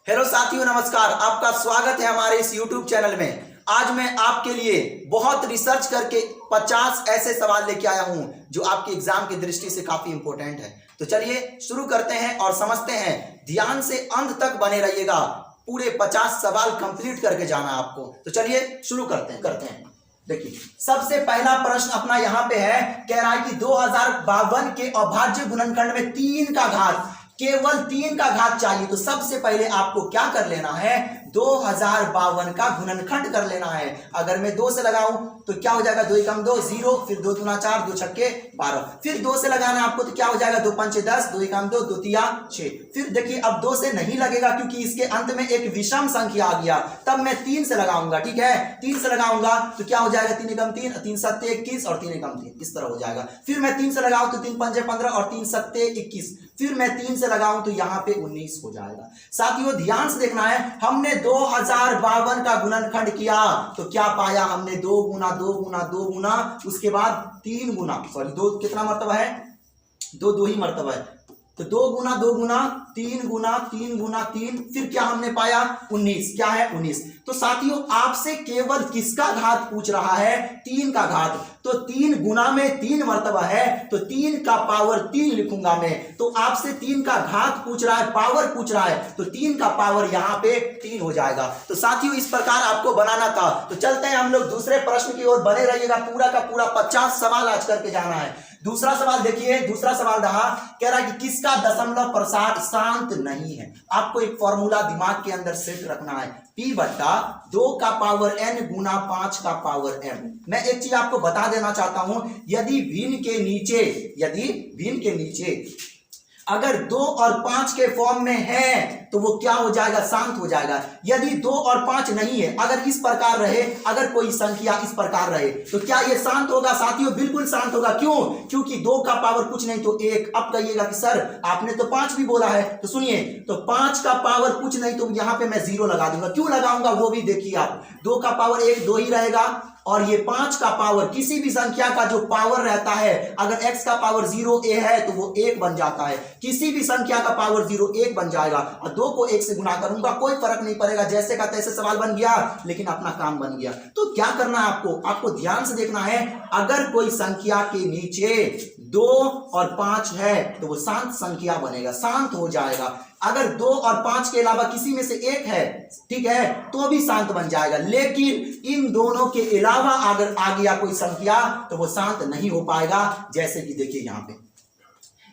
Hello साथियों, नमस्कार। आपका स्वागत है हमारे इस YouTube चैनल में। आज मैं आपके लिए बहुत रिसर्च करके 50 ऐसे सवाल लेके आया हूं जो आपके एग्जाम की दृष्टि से काफी इंपॉर्टेंट है। तो चलिए शुरू करते हैं और समझते हैं। ध्यान से अंत तक बने रहिएगा, पूरे 50 सवाल कंप्लीट करके जाना आपको। तो चलिए शुरू करते हैं। देखिए, सबसे पहला प्रश्न अपना यहाँ पे है, कह रहा है कि 2052 के अभाज्य गुणनखंड में 3 का घात, केवल 3 का घात चाहिए। तो सबसे पहले आपको क्या कर लेना है, 2052 का गुणनखंड कर लेना है। अगर मैं 2 से लगाऊं तो क्या हो जाएगा, 2 एकम 2 0, फिर 2 दूना 4, 2 छक्के 12, फिर 2 से लगाना है आपको तो क्या हो जाएगा, 2 पंचे 10, 2 एकम 2, 2 तिया 6। फिर देखिए अब 2 से नहीं लगेगा क्योंकि इसके अंत में एक विषम संख्या आ गया, तब मैं 3 से लगाऊंगा। ठीक है, 3 से लगाऊंगा तो क्या हो जाएगा, 3 एकम 3, 3 सत्ते 21 और 3 एकम 3, इस तरह हो जाएगा। फिर मैं 3 से लगाऊं तो 3 पंजे 15 और 3 सत्ते 21, फिर मैं 3 से लगाऊं तो यहां पे 19 हो जाएगा। साथियों ध्यान से देखना है, हमने 2052 का गुणनखंड किया तो क्या पाया हमने, 2 गुना 2 गुना 2 गुना, उसके बाद 3 गुना, सॉरी 2 कितना मर्तबा है, 2 ही मर्तबा है, तो 2 गुना 2 गुना 3 गुना 3 गुना 3, फिर क्या हमने पाया 19, क्या है 19। तो साथियों आपसे केवल किसका घात पूछ रहा है, 3 का घात। तो 3 गुना में 3 मर्तबा है तो 3 का पावर 3 लिखूंगा मैं। तो आपसे 3 का घात पूछ रहा है, पावर पूछ रहा है, तो 3 का पावर यहां पे 3 हो जाएगा। तो साथियों इस प्रकार आपको बनाना था। तो चलते हैं हम लोग दूसरे प्रश्न की ओर, बने रहिएगा, पूरा का पूरा 50 सवाल आज करके जाना है। दूसरा सवाल देखिए, दूसरा सवाल रहा, कह रहा है कि किसका दशमलव प्रसार शांत नहीं है। आपको एक फॉर्मूला दिमाग के अंदर सेट रखना है, P बट्टा 2 का पावर n गुना 5 का पावर m। मैं एक चीज आपको बता देना चाहता हूं, यदि भिन्न के नीचे अगर 2 और 5 के फॉर्म में है तो वो क्या हो जाएगा, शांत हो जाएगा। यदि 2 और 5 नहीं है, अगर इस प्रकार रहे, अगर कोई संख्या इस प्रकार रहे तो क्या ये शांत होगा। साथियों बिल्कुल शांत होगा। क्यों, क्योंकि 2 का पावर कुछ नहीं तो 1। अब कहिएगा कि सर आपने तो 5 भी बोला है, तो सुनिए, तो 5 का पावर कुछ नहीं तो यहां पे मैं 0 लगा दूंगा। क्यों लगाऊंगा वो भी देखिए आप, 2 का पावर 1 2 ही रहेगा, और ये 5 का पावर, किसी भी संख्या का जो पावर रहता है, अगर x का पावर 0 a है तो वो 1 बन जाता है। किसी भी संख्या का पावर 0 1 बन जाएगा, और 2 को 1 से गुना करूंगा कोई फर्क नहीं पड़ेगा, जैसे का तैसे सवाल बन गया, लेकिन अपना काम बन गया। तो क्या करना है आपको ध्यान से देखना है, अगर कोई संख्या के नीचे 2 और 5 है तो वो शांत संख्या बनेगा, शांत हो जाएगा। अगर 2 और 5 के अलावा किसी में से 1 है, ठीक है, तो भी शांत बन जाएगा। लेकिन इन दोनों के अलावा अगर आ गया कोई संख्या तो वो शांत नहीं हो पाएगा। जैसे कि देखिए यहां पे,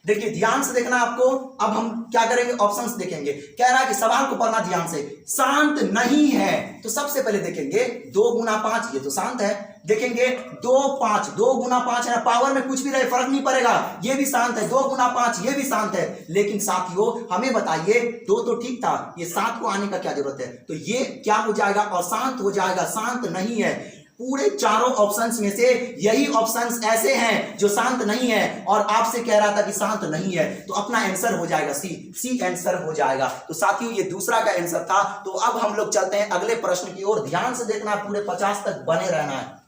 देखिए ध्यान से देखना आपको। अब हम क्या करेंगे, ऑप्शंस देखेंगे। कह रहा है कि सवाल को पढ़ना ध्यान से, शांत नहीं है। तो सबसे पहले देखेंगे 2 गुना 5, ये तो शांत है। देखेंगे 2 5, 2 गुना 5 है, पावर में कुछ भी रहे फर्क नहीं पड़ेगा, ये भी शांत है। 2 गुना 5 ये भी शांत है। लेकिन साथियों हमें बताइए, 2 तो ठीक था, ये 7 को आने का क्या जरूरत है, तो ये क्या हो जाएगा, अशांत हो जाएगा, शांत नहीं है। पूरे चारों ऑप्शंस में से यही ऑप्शंस ऐसे हैं जो शांत नहीं है, और आपसे कह रहा था कि शांत नहीं है, तो अपना आंसर हो जाएगा सी आंसर हो जाएगा। तो साथियों ये दूसरा का आंसर था। तो अब हम लोग चलते हैं अगले प्रश्न की ओर। ध्यान से देखना, पूरे 50 तक बने रहना है।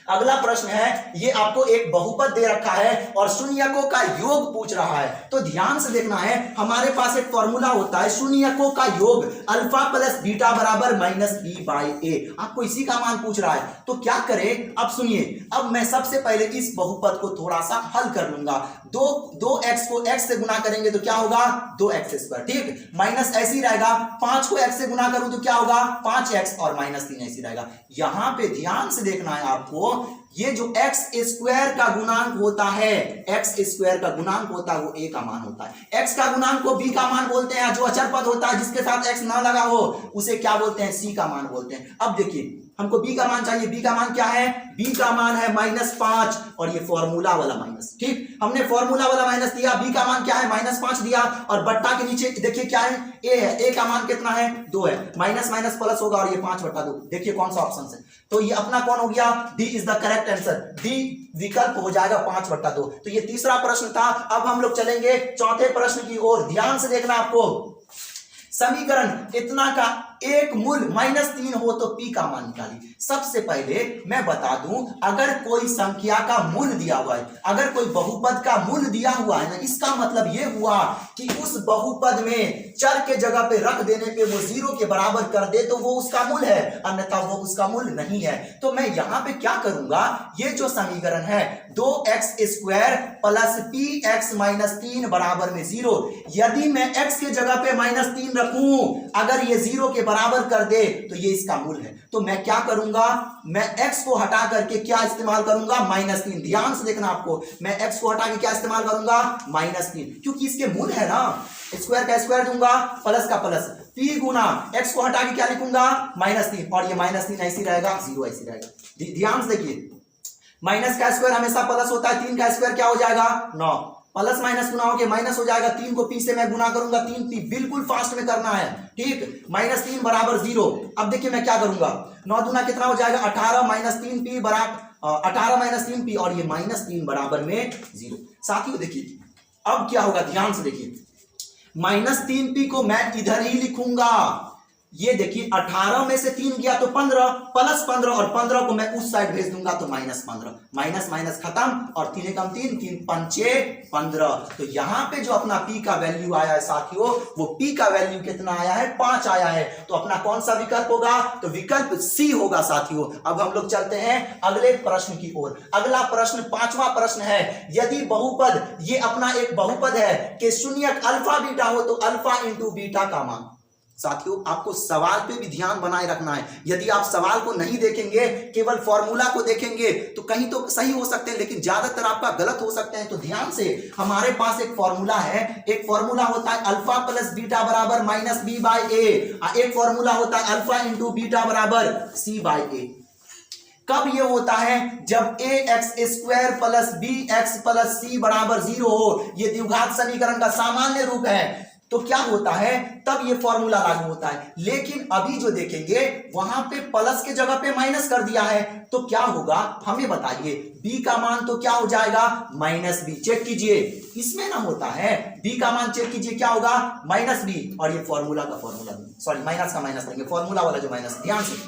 अगला प्रश्न है, ये आपको एक बहुपद दे रखा है और शून्यकों का योग पूछ रहा है। तो ध्यान से देखना है, हमारे पास एक फॉर्मूला होता है, शून्यकों का योग अल्फा प्लस बीटा बराबर माइनस बी बाई ए। आपको इसी का मान पूछ रहा है, तो क्या करें, अब सुनिए। अब मैं सबसे पहले इस बहुपद को थोड़ा सा हल कर लूंगा। 2x को x से गुना करेंगे तो क्या होगा, 2x², ठीक, माइनस ऐसी रहेगा। 5 को x से गुना करूं तो क्या होगा, 5x, और माइनस 3 ऐसी रहेगा। यहां पे ध्यान से देखना है आपको, ये जो x² का गुणांक होता है, x² का गुणांक होता है वो a का मान होता है। x का गुणांक को b का मान बोलते हैं। जो अचर पद होता है जिसके साथ x ना लगा हो उसे क्या बोलते हैं, c का मान बोलते हैं। अब देखिए हमको b का मान चाहिए, b का मान क्या है, b का मान है -5, और ये फॉर्मूला वाला माइनस, ठीक, हमने फॉर्मूला वाला माइनस दिया। b का मान क्या है, -5 दिया, और बट्टा के नीचे देखिए क्या है, a है, a का मान कितना है, 2 है, माइनस माइनस प्लस होगा, और ये 5/2। देखिए कौन सा ऑप्शन है, तो ये अपना कौन हो गया, D is the correct answer, D विकल्प हो जाएगा 5/2। तो ये तीसरा प्रश्न था। अब हम लोग चलेंगे चौथे प्रश्न की ओर। ध्यान से देखना आपको, समीकरण इतना का एक मूल -3 हो तो p का मान निकालिए। सबसे पहले मैं बता दूं, अगर कोई संख्या का मूल दिया हुआ है, अगर कोई बहुपद का मूल दिया हुआ है ना, इसका मतलब ये हुआ कि उस बहुपद में चर के जगह पे रख देने पे वो 0 के बराबर कर दे तो वो उसका मूल है, अन्यथा वो उसका मूल नहीं है। तो मैं यहां पे क्या करूंगा, ये जो समीकरण है 2x² प्लस px -3 बराबर में 0, यदि मैं x के जगह पे -3 रखूं, अगर ये 0 के बराबर कर दे तो ये इसका मूल है। तो मैं क्या करूंगा, मैं x को हटा करके क्या इस्तेमाल करूंगा, -3। ध्यान से देखना आपको, मैं x को हटा के क्या इस्तेमाल करूंगा, -3, क्योंकि इसके मूल है ना, स्क्वायर का स्क्वायर दूंगा, प्लस का प्लस, p गुना x को हटा के क्या लिखूंगा, -3, और ये -3 ऐसे रहेगा, 0 ऐसे रहेगा। ध्यान से देखिए, माइनस का स्क्वायर हमेशा प्लस होता है, 3 का स्क्वायर क्या हो जाएगा, 9, प्लस माइनस गुना होके माइनस हो जाएगा, 3 को p से मैं गुना करूंगा, 3p, बिल्कुल फास्ट में करना है, ठीक, -3 बराबर 0। अब देखिए मैं क्या करूंगा, 9 दूना कितना हो जाएगा, 18 -3p बराबर 18 -3p, और ये -3 बराबर में 0। साथियों देखिए अब क्या होगा, ध्यान से देखिए, -3p को मैं इधर ही लिखूंगा, ये देखिए 18 में से 3 गया तो 15, प्लस 15, और 15 को मैं उस साइड भेज दूंगा तो -15, माइनस माइनस खत्म, और 3 एकम 3, 3 पंचे 15। तो यहां पे जो अपना p का वैल्यू आया है साथियों, वो p का वैल्यू कितना आया है, 5 आया है। तो अपना कौन सा विकल्प होगा, तो विकल्प C होगा साथियों। अब हम लोग चलते हैं अगले प्रश्न की ओर। अगला प्रश्न 5वां प्रश्न है, यदि बहुपद, ये अपना एक बहुपद है कि शून्यक अल्फा बीटा हो तो अल्फा इंटू बीटा का मान। साथियों आपको सवाल पे भी ध्यान बनाए रखना है, यदि आप सवाल को नहीं देखेंगे, केवल फॉर्मूला को देखेंगे तो कहीं तो सही हो सकते हैं, लेकिन ज्यादातर आपका गलत हो सकते हैं। तो ध्यान से, हमारे पास एक फॉर्मूला है, एक फॉर्मूला होता है अल्फा प्लस बीटा बराबर -b/a, एक फॉर्मूला होता है अल्फा इंटू बीटा बराबर c/a। कब ये होता है, जब ax² plus bx plus c बराबर 0 हो, ये द्विघात समीकरण का सामान्य रूप है। तो क्या होता है, तब ये फॉर्मूला लागू होता है। लेकिन अभी जो देखेंगे वहां पे प्लस के जगह पे माइनस कर दिया है, तो क्या होगा हमें बताइए, b का मान तो क्या हो जाएगा, -b। चेक कीजिए, इसमें ना होता है b का मान, चेक कीजिए क्या होगा, -b, और ये फॉर्मूला का फॉर्मूला, सॉरी माइनस का माइनस लेंगे, फॉर्मूला वाला जो माइनस। ध्यान से,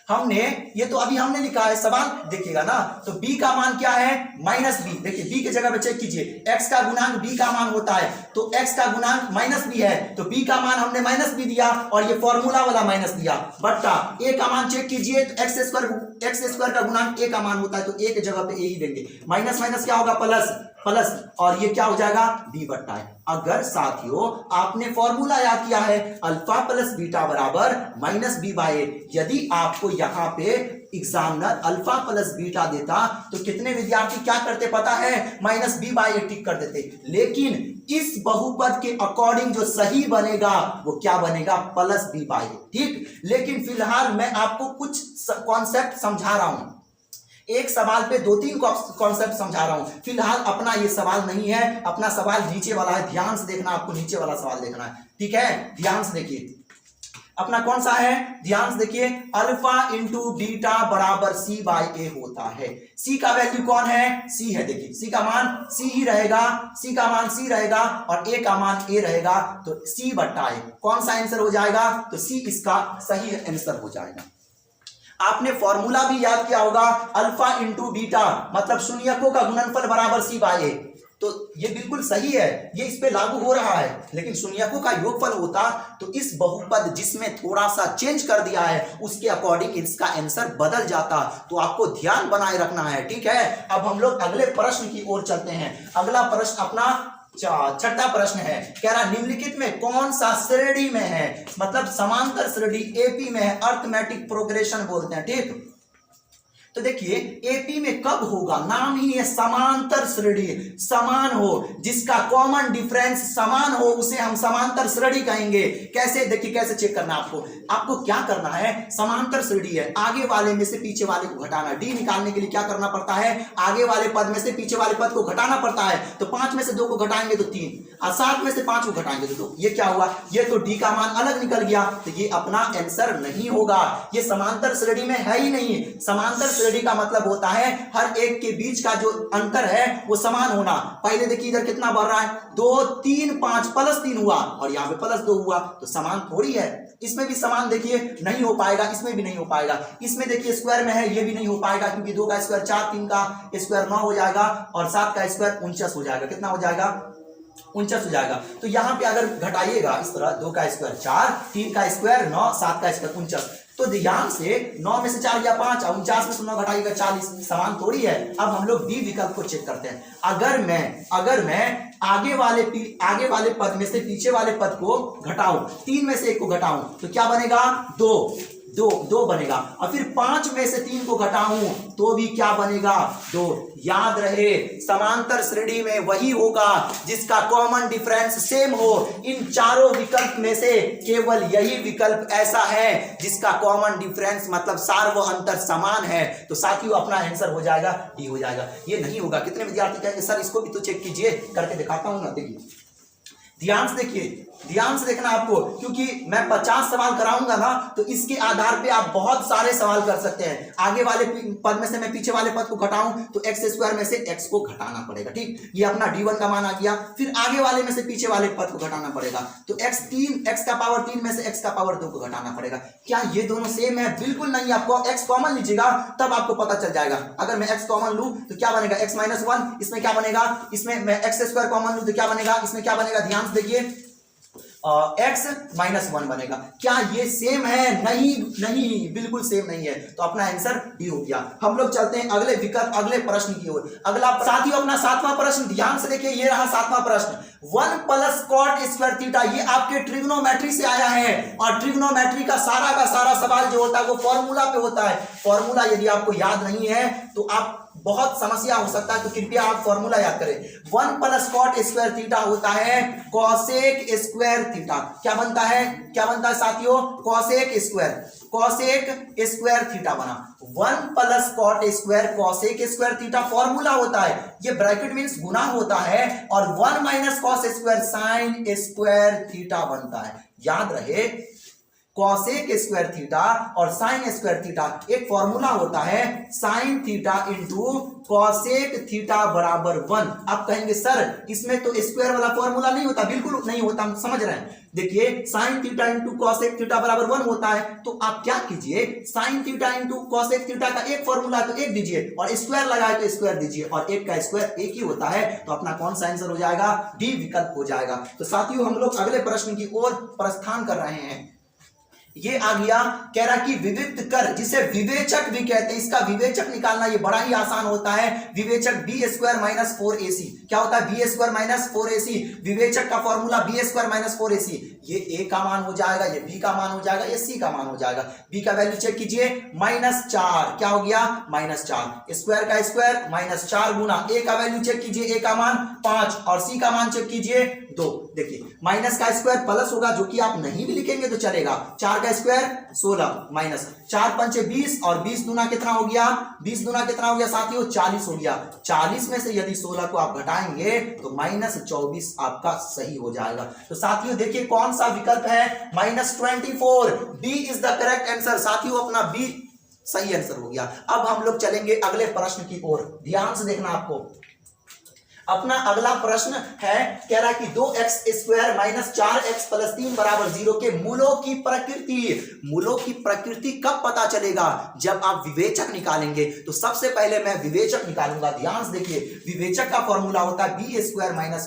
हमने ये तो अभी हमने लिखा है, सवाल देखिएगा ना, तो b का मान क्या है, -b। देखिए b के जगह पे चेक कीजिए, x का गुणांक b का मान होता है, तो x का गुणांक -b है, तो b का मान हमने -b दिया, और ये फॉर्मूला वाला माइनस दिया, बट्टा a का मान चेक कीजिए, तो x² का गुणांक a का मान होता है, तो a के जगह पे a ही देंगे, माइनस माइनस क्या होगा, प्लस प्लस, और ये क्या हो जाएगा, b बट्टा है। अगर साथियों आपने फॉर्मूला याद किया है अल्फा प्लस बीटा बराबर -b/a, यदि आपको यहाँ पे एग्जामिनर अल्फा प्लस बीटा देता तो कितने विद्यार्थी क्या करते पता है, -b/a टिक कर देते। लेकिन इस बहुपद के अकॉर्डिंग जो सही बनेगा वो क्या बनेगा, +b/a, ठीक। लेकिन फिलहाल मैं आपको कुछ कॉन्सेप्ट समझा रहा हूं, एक सवाल पे 2-3 कॉन्सेप्ट समझा रहा हूं। फिलहाल अपना ये सवाल नहीं है, अपना सवाल नीचे वाला है, ध्यान से देखना, आपको नीचे वाला सवाल देखना है, ठीक है। ध्यान से देखिए, अपना कौन सा है, ध्यान से देखिए, अल्फा इंटू बीटा बराबर c/a होता है। c का वैल्यू कौन है, c है, देखिए c का मान c ही रहेगा, c का मान c रहेगा, और a का मान a रहेगा, तो c/a कौन सा आंसर हो जाएगा, तो c इसका सही आंसर हो जाएगा। आपने फॉर्मूला भी याद किया होगा, अल्फा इंटू बीटा मतलब शून्यकों का गुणनफल बराबर c/a, तो ये बिल्कुल सही है, ये इस पे लागू हो रहा है। लेकिन शून्यकों का योगफल होता तो इस बहुपद जिसमें थोड़ा सा चेंज कर दिया है उसके अकॉर्डिंग इसका आंसर बदल जाता, तो आपको ध्यान बनाए रखना है, ठीक है। अब हम लोग अगले प्रश्न की ओर चलते हैं। अगला प्रश्न अपना 6ठा प्रश्न है, कह रहा निम्नलिखित में कौन सा श्रेणी में है, मतलब समांतर श्रेणी एपी में है, अर्थमेटिक प्रोग्रेशन बोलते हैं, ठीक। तो देखिए एपी में कब होगा, नाम ही है समांतर श्रेणी, समान हो, जिसका कॉमन डिफरेंस समान हो उसे हम समांतर श्रेणी कहेंगे। कैसे, देखिए कैसे चेक करना आपको क्या करना है, समांतर श्रेणी है, आगे वाले में से पीछे वाले को घटाना, डी निकालने के लिए क्या करना पड़ता है, आगे वाले पद में से पीछे वाले पद को घटाना पड़ता है। तो 5 में से 2 को घटाएंगे तो 3, और 7 में से 5 को घटाएंगे तो 2, ये क्या हुआ, ये तो डी का मान अलग निकल गया, तो ये अपना आंसर नहीं होगा, ये समांतर श्रेणी में है ही नहीं। समांतर श्रेणी का मतलब होता है हर एक के बीच का जो अंतर है वो समान होना। पहले देखिए इधर कितना बढ़ रहा है, 2 3 5 +3 हुआ और यहाँ पे +2 हुआ, तो समान थोड़ी है। इसमें भी समान देखिए नहीं हो पाएगा, इसमें भी नहीं हो पाएगा। इसमें देखिए स्क्वायर में है, ये भी नहीं हो पाएगा क्योंकि 2 का स्क्वायर 4, 3 का स्क्वायर 9 हो जाएगा और 7 का स्क्वायर 49 हो जाएगा। कितना हो जाएगा? 49 हो जाएगा। तो यहाँ पे अगर घटाइएगा इस तरह, 2 का स्क्वायर 4, 3 का स्क्वायर 9, 7 का स्क्वायर 49, तो ध्यान से 9 में से 4 गया 5 और 49 में से 9 घटाइएगा 40, समान थोड़ी है। अब हम लोग डी विकल्प को चेक करते हैं। अगर मैं आगे वाले पद में से पीछे वाले पद को घटाऊं, 3 में से 1 को घटाऊं तो क्या बनेगा? 2 बनेगा। और फिर 5 में से 3 को घटाऊं तो भी क्या बनेगा? 2। याद रहे समांतर श्रेणी में वही होगा जिसका कॉमन डिफरेंस सेम हो। इन चारों विकल्प में से केवल यही विकल्प ऐसा है जिसका कॉमन डिफरेंस मतलब सार व अंतर समान है। तो साथियों अपना आंसर हो जाएगा डी हो जाएगा। ये नहीं होगा। कितने विद्यार्थी कहेंगे सर इसको भी तो चेक कीजिए, करके दिखाता हूं ना। देखिए ध्यान से देखिए, ध्यान से देखना आपको, क्योंकि मैं 50 सवाल कराऊंगा ना तो इसके आधार पे आप बहुत सारे सवाल कर सकते हैं। आगे वाले पद में से मैं पीछे वाले पद को घटाऊं तो एक्स स्क्वायर में से एक्स को घटाना पड़ेगा। ठीक, ये अपना d1 का मान आ गया। फिर आगे वाले में से पीछे वाले पद को घटाना पड़ेगा तो एक्स का पावर 3 में से एक्स का पावर 2 को घटाना पड़ेगा। क्या ये दोनों सेम है? बिल्कुल नहीं। आपको एक्स कॉमन लीजिएगा तब आपको पता चल जाएगा। अगर मैं एक्स कॉमन लूं तो क्या बनेगा? x - 1। इसमें क्या बनेगा? इसमें मैं एक्स स्क्वायर कॉमन लूं तो क्या बनेगा? इसमें क्या बनेगा? ध्यान से देखिए, x - 1 बनेगा। क्या ये सेम है? नहीं, बिल्कुल सेम नहीं है। तो अपना आंसर डी हो गया। हम लोग चलते हैं अगले विकल्प, अगले प्रश्न की ओर। अगला साथियों अपना 7वां प्रश्न, ध्यान से देखिए, ये रहा 7वां प्रश्न। 1 + cot स्क्वायर थीटा, ये आपके ट्रिग्नोमेट्री से आया है और ट्रिग्नोमेट्री का सारा सवाल जो होता है वो फॉर्मूला पे होता है। फॉर्मूला यदि आपको याद नहीं है तो आप बहुत समस्या हो सकता है, तो कृपया आप फॉर्मूला याद करें। 1 + cot स्क्वायर थीटा होता है cosec स्क्वायर थीटा। क्या बनता है साथियों? cosec स्क्वायर थीटा बना। 1 + cot square cosec square theta formula होता है, ये ब्रैकेट मींस गुना होता है, और 1 - cos square sin square theta बनता है। याद रहे cosec स्क्वायर थीटा और sin स्क्वायर थीटा एक फॉर्मूला होता है, sin theta into cosec theta बराबर 1। आप कहेंगे सर इसमें तो स्क्वायर वाला फॉर्मूला नहीं होता। बिल्कुल नहीं होता, हम समझ रहे हैं। देखिए sin theta into cosec theta बराबर 1 होता है, तो आप क्या कीजिए, sin theta into cosec theta का एक फॉर्मूला है तो 1 दीजिए, और स्क्वायर लगाए तो स्क्वायर दीजिए, और 1 का स्क्वायर 1 ही होता है। तो अपना कौन सा आंसर हो जाएगा? डी विकल्प हो जाएगा। तो साथियों हम लोग अगले प्रश्न की ओर प्रस्थान कर रहे हैं। ये आ गया, कह रहा कि विविक्त कर, जिसे विवेचक भी कहते हैं, इसका विवेचक निकालना ये बड़ा ही आसान होता है। विवेचक b² - 4ac। क्या होता है? b² - 4ac। विवेचक का फॉर्मूला b² - 4ac। ये a का मान हो जाएगा, ये b का मान हो जाएगा, ये c का मान हो जाएगा। b का वैल्यू चेक कीजिए, -4। क्या हो गया? -4। स्क्वायर का स्क्वायर -4 गुना a का वैल्यू चेक कीजिए, a का मान 5 और c का मान चेक कीजिए 2। देखिए माइनस का स्क्वायर प्लस होगा, जो कि आप नहीं भी लिखेंगे तो चलेगा। 4 का स्क्वायर 16 माइनस 4 × 5 = 20 और 20 दूना कितना हो गया? 20 दूना कितना हो गया साथियों? 40 हो गया। 40 में से यदि 16 को आप घटाएंगे तो -24 आपका सही हो जाएगा। तो साथियों देखिए कौन सा विकल्प है? -24। B is the correct answer. साथियों अपना बी सही आंसर हो गया। अब हम लोग चलेंगे अगले प्रश्न की ओर। ध्यान से देखना आपको। अपना अगला प्रश्न है, कह रहा है कि 2x² - 4x + 3 = 0 के मूलों की प्रकृति कब पता चलेगा? जब आप विवेचक निकालेंगे। तो सबसे पहले मैं विवेचक निकालूंगा। ध्यान से देखिए, विवेचक का फॉर्मूला होता है b² -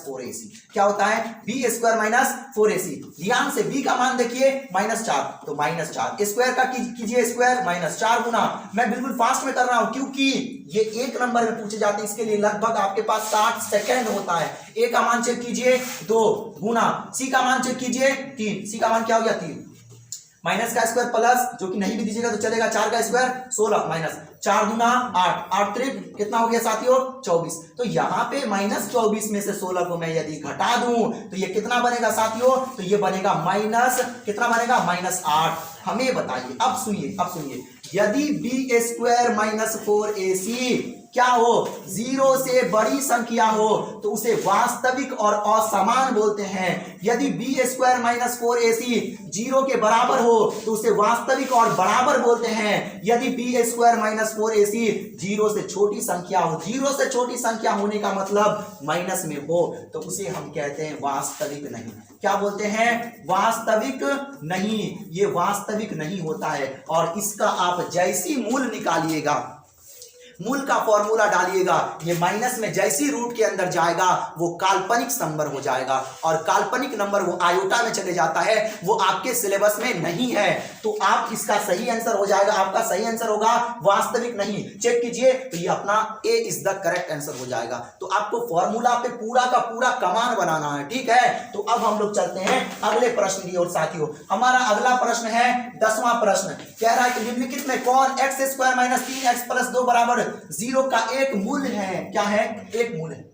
4ac। क्या होता है? b² - 4ac। ध्यान से b का मान देखिए -4, तो -4 स्क्वायर का कीजिए स्क्वायर -4 गुना। मैं बिल्कुल फास्ट में कर रहा हूं क्योंकि ये 1 नंबर में पूछे जाते हैं, इसके लिए लगभग आपके पास 60 सेकेंड होता है। ए का मान चेक कीजिए 2 गुना, सी का मान चेक कीजिए 3। सी का मान क्या हो गया? 3। माइनस का स्क्वायर प्लस, जो कि नहीं भी दीजिएगा तो चलेगा, 4 का स्क्वायर 16 माइनस 4 दूना 8, 8 त्रिक कितना हो गया साथियों? 24। तो यहाँ पे -24 में से 16 को मैं यदि घटा दूं तो ये कितना बनेगा साथियों? तो ये बनेगा माइनस कितना बनेगा? -8। हमें बताइए, अब सुनिए, यदि b² - 4ac क्या हो, 0 से बड़ी संख्या हो तो उसे वास्तविक और असमान बोलते हैं। यदि b² माइनस 4ac 0 के बराबर हो तो उसे वास्तविक और बराबर बोलते हैं। यदि b² माइनस 4ac 0 से छोटी संख्या हो, 0 से छोटी संख्या होने का मतलब माइनस में हो, तो उसे हम कहते हैं वास्तविक नहीं। क्या बोलते हैं, वास्तविक नहीं। ये वास्तविक नहीं होता है। और इसका आप जैसी मूल निकालिएगा, मूल का फॉर्मूला डालिएगा, ये माइनस में जैसी रूट के अंदर जाएगा वो काल्पनिक नंबर हो जाएगा। और काल्पनिक नंबर वो आयोटा में चले जाता है, वो आपके सिलेबस में नहीं है। तो आप इसका सही आंसर हो जाएगा, आपका सही आंसर होगा वास्तविक नहीं। चेक कीजिए तो ये अपना ए इज द करेक्ट आंसर हो जाएगा। तो आपको फॉर्मूला पे पूरा का पूरा कमान बनाना है, ठीक है। तो अब हम लोग चलते हैं अगले प्रश्न की ओर। साथियों, हमारा अगला प्रश्न है 10वां प्रश्न। कह रहा है कि निम्नलिखित में कौन x² माइनस 3x प्लस 2 बराबर 0 का एक मूल है। क्या है, एक मूल है।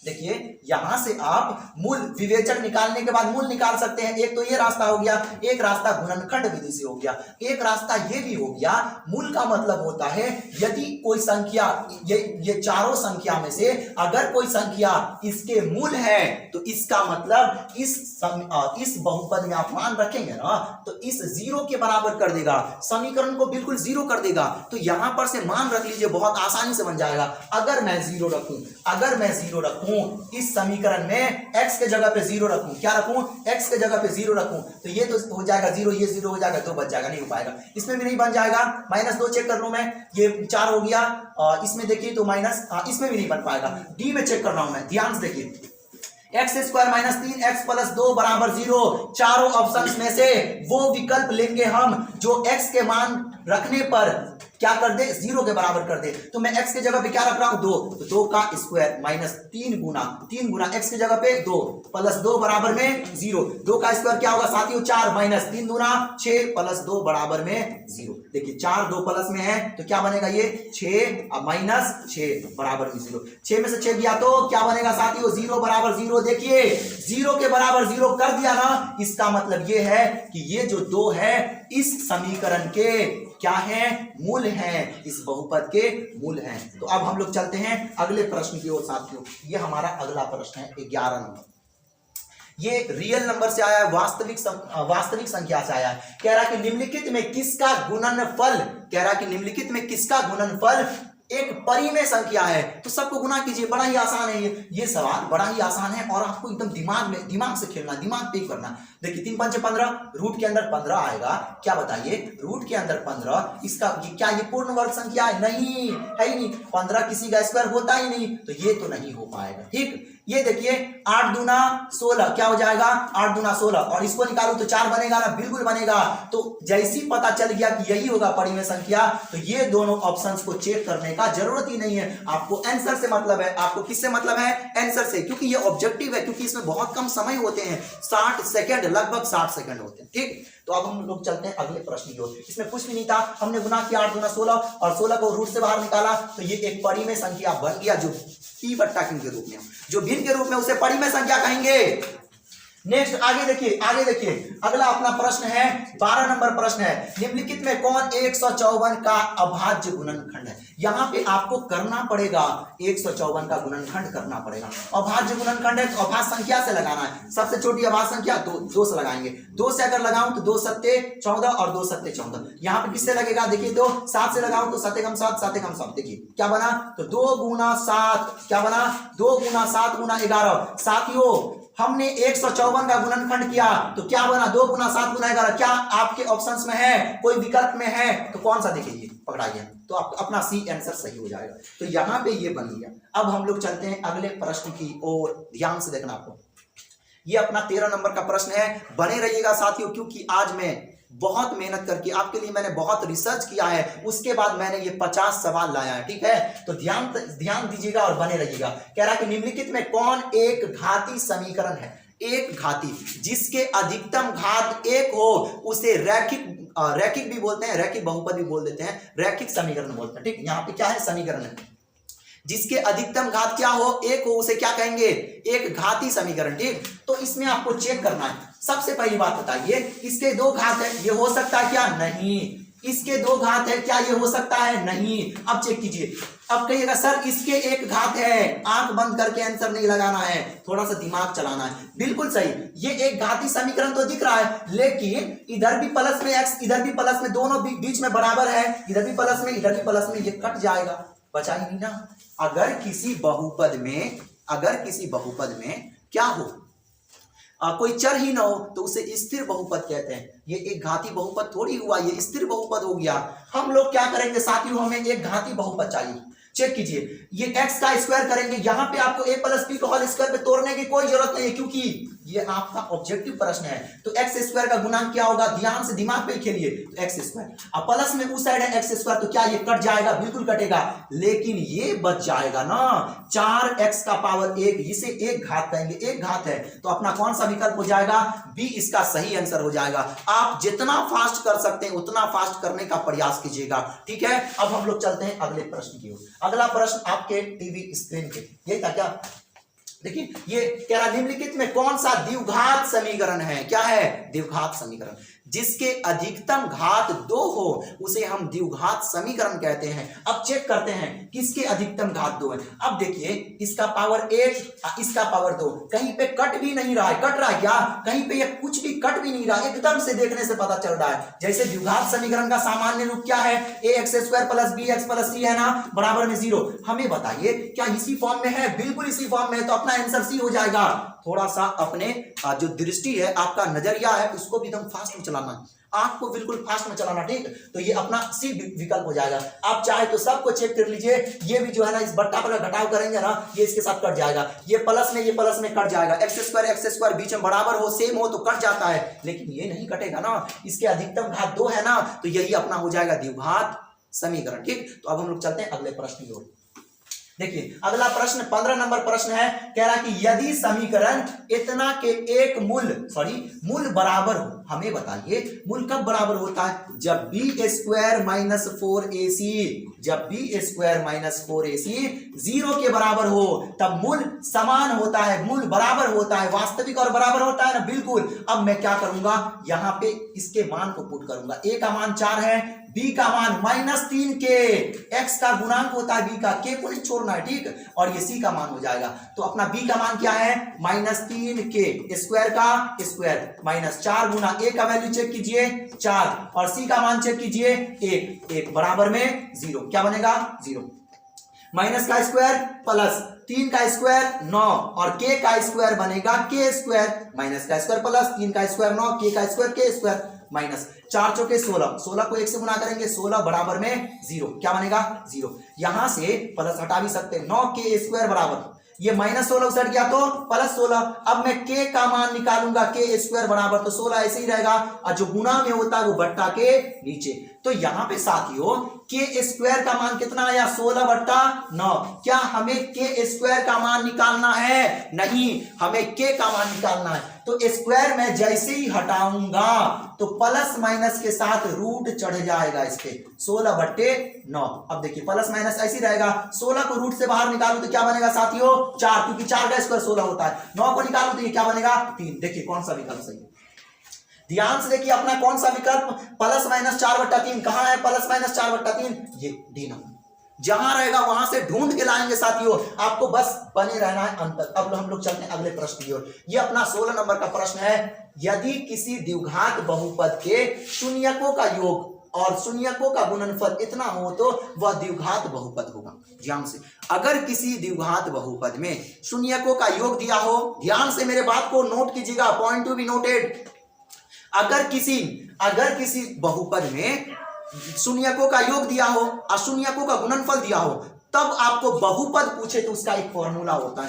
देखिए यहां से आप मूल विवेचक निकालने के बाद मूल निकाल सकते हैं। एक तो ये रास्ता हो गया, एक रास्ता गुणनखंड विधि से हो गया, एक रास्ता ये भी हो गया। मूल का मतलब होता है यदि कोई संख्या, ये चारों संख्या में से अगर कोई संख्या इसके मूल है तो इसका मतलब इस बहुपद में आप मान रखेंगे ना तो इस 0 के बराबर कर देगा, समीकरण को बिल्कुल 0 कर देगा। तो यहां पर से मान रख लीजिए, बहुत आसानी से बन जाएगा। अगर मैं 0 रखूं इस समीकरण में x के जगह पे 0 रखूं, क्या रखूं, x के जगह पे 0 रखूं, तो ये तो हो जाएगा 0, ये 0 हो जाएगा, 2 बच जाएगा, नहीं हो पाएगा। इसमें भी नहीं बन जाएगा, -2 चेक कर लूं मैं, ये 4 हो गया। इसमें देखिए तो माइनस, इसमें भी नहीं बन पाएगा। डी में चेक कर रहा हूं मैं, ध्यान से देखिए, x² माइनस 3x प्लस 2 बराबर 0। चारों ऑप्शंस में से वो विकल्प लेंगे हम जो x के मान रखने पर क्या कर दे, 0 के बराबर कर दे। तो मैं x के जगह पे क्या रख रहा हूं, 2, तो 2 का स्क्वायर माइनस 3 गुना x के जगह पे 2 प्लस 2 बराबर में 0। 2 का स्क्वायर क्या होगा साथियों, 4 माइनस 3 दूना 6 प्लस 2 बराबर में 0। देखिए 4 2 प्लस में है तो क्या बनेगा, ये 6 माइनस 6 बराबर में 0। 6 में से 6 गया तो क्या बनेगा साथियों, 0 बराबर 0। देखिए 0 के बराबर 0 कर दिया ना, इसका मतलब ये है कि ये जो 2 है इस समीकरण के क्या है, मूल है, इस बहुपद के मूल हैं। तो अब हम लोग चलते हैं अगले प्रश्न की ओर। साथियों ये हमारा अगला प्रश्न है 11 नंबर। ये रियल नंबर से आया है, वास्तविक संख्या से आया है। कह रहा है कि निम्नलिखित में किसका गुणनफल एक परिमेय संख्या है। तो सबको गुना कीजिए, बड़ा ही आसान है ये सवाल बड़ा ही आसान है और आपको एकदम दिमाग से खेलना, दिमाग पे करना। देखिए 3 पंचे 15, रूट के अंदर 15 आएगा। क्या बताइए, रूट के अंदर 15, इसका क्या ये पूर्ण वर्ग संख्या है, नहीं है ही नहीं। 15 किसी का स्क्वायर होता ही नहीं, तो ये तो नहीं हो पाएगा। ठीक, ये देखिए 8 दूना 16 क्या हो जाएगा, 8 दूना 16, और इसको निकालू तो 4 बनेगा ना, बिल्कुल बनेगा। तो जैसी पता चल गया कि यही होगा परिमेय संख्या, तो ये दोनों ऑप्शंस को चेक करने का जरूरत ही नहीं है। आपको आंसर से मतलब है, आपको किससे मतलब है, आंसर से, क्योंकि ये ऑब्जेक्टिव है, क्योंकि इसमें बहुत कम समय होते हैं, 60 सेकंड, लगभग 60 सेकंड होते हैं। ठीक, तो अब हम लोग चलते हैं अगले प्रश्न की ओर। इसमें कुछ भी नहीं था, हमने गुना किया 8 दूना 16 और 16 को रूट से बाहर निकाला, तो ये एक परिमेय संख्या बन गया जो p बट्टा q के रूप में, जो भिन्न के रूप में उसे परिमेय संख्या कहेंगे। नेक्स्ट आगे देखिए अगला अपना प्रश्न है 12 नंबर प्रश्न है, निम्नलिखित में कौन 154 का अभाज्य गुणनखंड है। यहाँ पे आपको करना पड़ेगा 154 का गुणनखंड करना पड़ेगा। अभाज्य गुणनखंड है तो अभाज्य संख्या से लगाना है। सबसे छोटी अभाज्य संख्या 2 से लगाएंगे। 2 से अगर लगाऊं तो 2 सत्ते 14 और 2 सत्ते 14। यहाँ पे किससे लगेगा, देखिए तो 7 से लगाऊं तो 7 एकम 7, 7 एकम 7। देखिए क्या बना, तो 2 गुना 7 क्या बना, 2 गुना 7 गुना 11। साथियों हमने 154 का गुणनखंड किया तो क्या बना, 2 गुना 7 गुना 11। क्या आपके ऑप्शंस में है, कोई विकल्प में है तो कौन सा, देखिए पकड़ाइए, तो आप अपना सी आंसर सही हो जाएगा। तो यहाँ पे ये बन गया। अब हम लोग चलते हैं अगले प्रश्न की ओर, ध्यान से देखना आपको। ये अपना 13 नंबर का प्रश्न है। बने रहिएगा साथियों, क्योंकि आज मैं बहुत मेहनत करके आपके लिए मैंने बहुत रिसर्च किया है, उसके बाद मैंने ये 50 सवाल लाया है। ठीक है, तो ध्यान दीजिएगा और बने रहिएगा। कह रहा है कि निम्नलिखित में कौन एक घाती समीकरण है, एक घाती जिसके अधिकतम घात 1 हो उसे रैखिक भी बोलते हैं, रैखिक बहुपद भी बोल देते हैं, रैखिक समीकरण बोलते हैं। ठीक, यहाँ पे क्या है, समीकरण है जिसके अधिकतम घात क्या हो, 1 हो, उसे क्या कहेंगे, एक घाती समीकरण। ठीक, तो इसमें आपको चेक करना है। सबसे पहली बात बताइए, इसके 2 घात है, ये हो सकता है क्या, नहीं। इसके 2 घात है, क्या ये हो सकता है, नहीं। अब चेक कीजिए, अब कहिएगा सर इसके एक घात है, आंख बंद करके आंसर नहीं लगाना है, थोड़ा सा दिमाग चलाना है। बिल्कुल सही, ये एक घाती समीकरण तो दिख रहा है, लेकिन इधर भी प्लस में x, इधर भी प्लस में, दोनों बीच में बराबर है, इधर भी प्लस में, इधर भी प्लस में, ये कट जाएगा, बचा ही नहीं ना। अगर किसी बहुपद में क्या हो, कोई चर ही ना हो तो उसे स्थिर बहुपद कहते हैं। ये एक घाती बहुपद थोड़ी हुआ, ये स्थिर बहुपद हो गया। हम लोग क्या करेंगे साथियों, हमें एक घाती बहुपद चाहिए। चेक कीजिए, ये x का स्क्वायर करेंगे, यहां पे आपको a प्लस बी को होल स्क्वायर पे तोड़ने की कोई जरूरत नहीं है, क्योंकि ये आपका ऑब्जेक्टिव प्रश्न है। तो x स्क्वायर का गुणांक क्या होगा, ध्यान से दिमाग पे खेलिए, तो x स्क्वायर। अब प्लस में उस साइड है x स्क्वायर, तो क्या ये कट जाएगा, बिल्कुल कटेगा, लेकिन ये बच जाएगा ना 4x का पावर 1, इसे एक घात कहेंगे, एक घात है, तो अपना कौन सा विकल्प हो जाएगा, बी इसका सही आंसर हो जाएगा। आप जितना फास्ट कर सकते हैं उतना फास्ट करने का प्रयास कीजिएगा, ठीक है। अब हम लोग चलते हैं अगले प्रश्न की ओर। अगला प्रश्न आपके टीवी स्क्रीन पे यही था क्या, देखिए ये कह रहा निम्नलिखित में कौन सा द्विघात समीकरण है, क्या है, द्विघात समीकरण, जिसके अधिकतम घात 2 हो उसे हम द्विघात समीकरण कहते हैं। अब चेक करते हैं किसके अधिकतम घात 2 है। अब देखिए इसका पावर 1, इसका पावर 2, कहीं पे कट भी नहीं रहा है, कट रहा है क्या, कहीं पे ये कुछ भी कट भी नहीं रहा, एकदम से देखने से पता चल रहा है। जैसे द्विघात समीकरण का सामान्य रूप क्या है, ax square plus bx plus c है ना, बराबर में 0। हमें बताइए क्या इसी फॉर्म में है, बिल्कुल इसी फॉर्म में है, तो अपना आंसर सी हो जाएगा। थोड़ा सा अपने जो दृष्टि है, आपका नजरिया है, उसको भी एकदम फास्ट में चलाना, आंख को बिल्कुल फास्ट में चलाना, ठीक। तो ये अपना सी विकल्प हो जाएगा। आप चाहे तो सबको चेक कर लीजिए, ये भी जो है ना इस बट्टा पर घटाव करेंगे ना, ये इसके साथ कट जाएगा, ये प्लस में कट जाएगा, एक्स स्क्वायर बीच में बराबर हो, सेम हो तो कट जाता है, लेकिन ये नहीं कटेगा ना, इसके अधिकतम घात 2 है ना, तो यही अपना हो जाएगा द्विघात समीकरण, ठीक। तो अब हम लोग चलते हैं अगले प्रश्न की ओर। देखिए अगला प्रश्न 15 नंबर प्रश्न है, कह रहा कि यदि समीकरण इतना के एक मूल बराबर हो, हमें बताइए मूल कब बराबर होता है, जब b स्क्वायर माइनस 4ac, जब b स्क्वायर माइनस 4ac 0 के बराबर हो, तब मूल समान होता है, मूल बराबर होता है, वास्तविक और बराबर होता है ना, बिल्कुल। अब मैं क्या करूंगा, यहां पे इसके मान को पुट करूंगा, a का मान 4 है, b का मान -3k, x का गुणांक होता है b का, k को नहीं छोड़ना है, ठीक, और ये c का मान हो जाएगा। तो अपना b का मान क्या है, -3k, स्क्वायर का स्क्वायर, -4 गुना a का वैल्यू चेक कीजिए 4, और c का मान चेक कीजिए 1 बराबर में 0, क्या बनेगा 0, माइनस का स्क्वायर प्लस 3 का स्क्वायर 9, और k का स्क्वायर बनेगा k स्क्वायर, माइनस का स्क्वायर प्लस 3 का स्क्वायर 9, k का स्क्वायर k स्क्वायर, माइनस 4 चौके 16, 16 को 1 से गुना करेंगे 16 बराबर में 0, क्या बनेगा 0। यहां से प्लस हटा भी सकते हैं, 9k स्क्वायर बराबर, ये -16 उस हट गया तो +16। अब मैं k का मान निकालूंगा, k स्क्वायर बराबर, तो 16 ऐसे ही रहेगा, और जो गुना में होता है वो बट्टा के नीचे। तो यहां पे साथियों k स्क्वायर का मान कितना आया, 16/9। क्या हमें k स्क्वायर का मान निकालना है, नहीं, हमें k का मान निकालना है। तो स्क्वायर में जैसे ही हटाऊंगा तो प्लस माइनस के साथ रूट चढ़ जाएगा इसके, 16/9। अब देखिए प्लस माइनस ऐसे ही रहेगा, 16 को रूट से बाहर निकालू तो क्या बनेगा साथियों 4, क्योंकि 4 का स्क्वायर 16 होता है, 9 को निकालू तो ये क्या बनेगा 3। देखिए कौन सा विकल्प सही है, ध्यान से देखिए अपना कौन सा विकल्प, +-4/3, कहां है +-4/3, ये डी नंबर, जहां रहेगा वहां से ढूंढ के लाएंगे साथियों, आपको बस बने रहना है अंत तक। अब हम लोग चलते हैं अगले प्रश्न की ओर। ये अपना 16 नंबर का प्रश्न है, यदि किसी द्विघात बहुपद के शून्यकों का योग और शून्यकों का गुणनफल इतना हो तो वह द्विघात बहुपद होगा। ध्यान से, अगर किसी द्विघात बहुपद में शून्यकों का योग दिया हो, ध्यान से मेरे बात को नोट कीजिएगा, पॉइंट टू बी नोटेड, अगर किसी बहुपद में शून्यकों का योग दिया हो और शून्यकों का गुणनफल दिया हो, तब आपको बहुपद पूछे तो उसका एक फॉर्मूला होता है,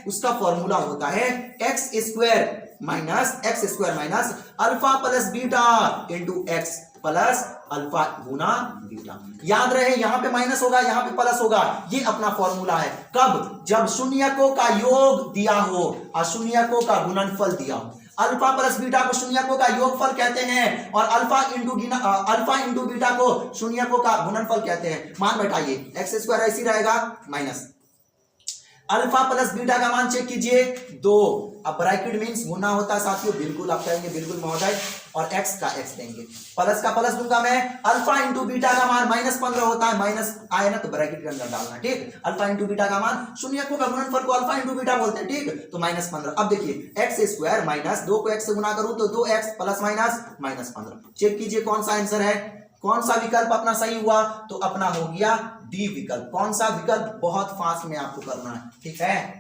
उसका फॉर्मूला होता है x square minus alpha plus beta into x plus alpha गुना बीटा। याद रहे यहाँ पे माइनस होगा, यहाँ पे प्लस होगा, ये अपना फॉर्मूला है। कब, जब शून्यकों का योग दिया हो और शून्यकों का गुणनफल दिया हो। अल्फा प्लस बीटा को शून्यकों का योगफल कहते हैं, और अल्फा इंटू बीटा को शून्यकों का गुणनफल कहते हैं। मान बैठाइए, एक्स स्क्वायर ऐसी रहेगा माइनस अल्फा प्लस बीटा का मान चेक कीजिए 2। अब ब्रैकेट मींस गुना होता है साथियों, बिल्कुल आप कहेंगे बिल्कुल महोदय, और x का x देंगे, प्लस का प्लस दूंगा मैं, अल्फा इंटू बीटा का मान -15 होता है, माइनस आए ना तो ब्रैकेट के अंदर डालना, ठीक। अल्फा इंटू बीटा का मान, शून्यकों का गुणनफल को अल्फा इंटू बीटा बोलते हैं, ठीक। तो -15। अब देखिए x स्क्वायर माइनस 2 को x से गुना करूं तो 2x प्लस माइनस -15। चेक कीजिए कौन सा आंसर है, कौन सा विकल्प अपना सही हुआ, तो अपना हो गया डी विकल्प। कौन सा विकल्प, बहुत फास्ट में आपको करना है, ठीक है,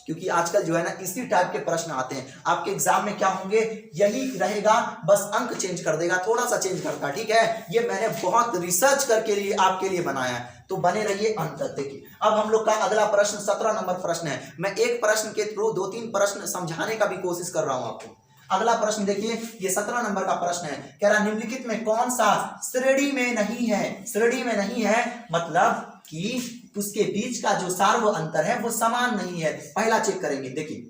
क्योंकि आजकल जो है ना इसी टाइप के प्रश्न आते हैं आपके एग्जाम में, क्या होंगे यही रहेगा, बस अंक चेंज कर देगा, थोड़ा सा चेंज करता, ठीक है। ये मैंने बहुत रिसर्च करके लिए आपके लिए बनाया है, तो बने रहिए अंत तक। देखिए अब हम लोग का अगला प्रश्न 17 नंबर प्रश्न है। मैं एक प्रश्न के थ्रू 2-3 प्रश्न समझाने का भी कोशिश कर रहा हूं आपको। अगला प्रश्न देखिए, ये 17 नंबर का प्रश्न है, कह रहा निम्नलिखित में कौन सा श्रेणी में नहीं है। श्रेणी में नहीं है मतलब कि उसके बीच का जो सार्व अंतर है वो समान नहीं है। पहला चेक करेंगे, देखिए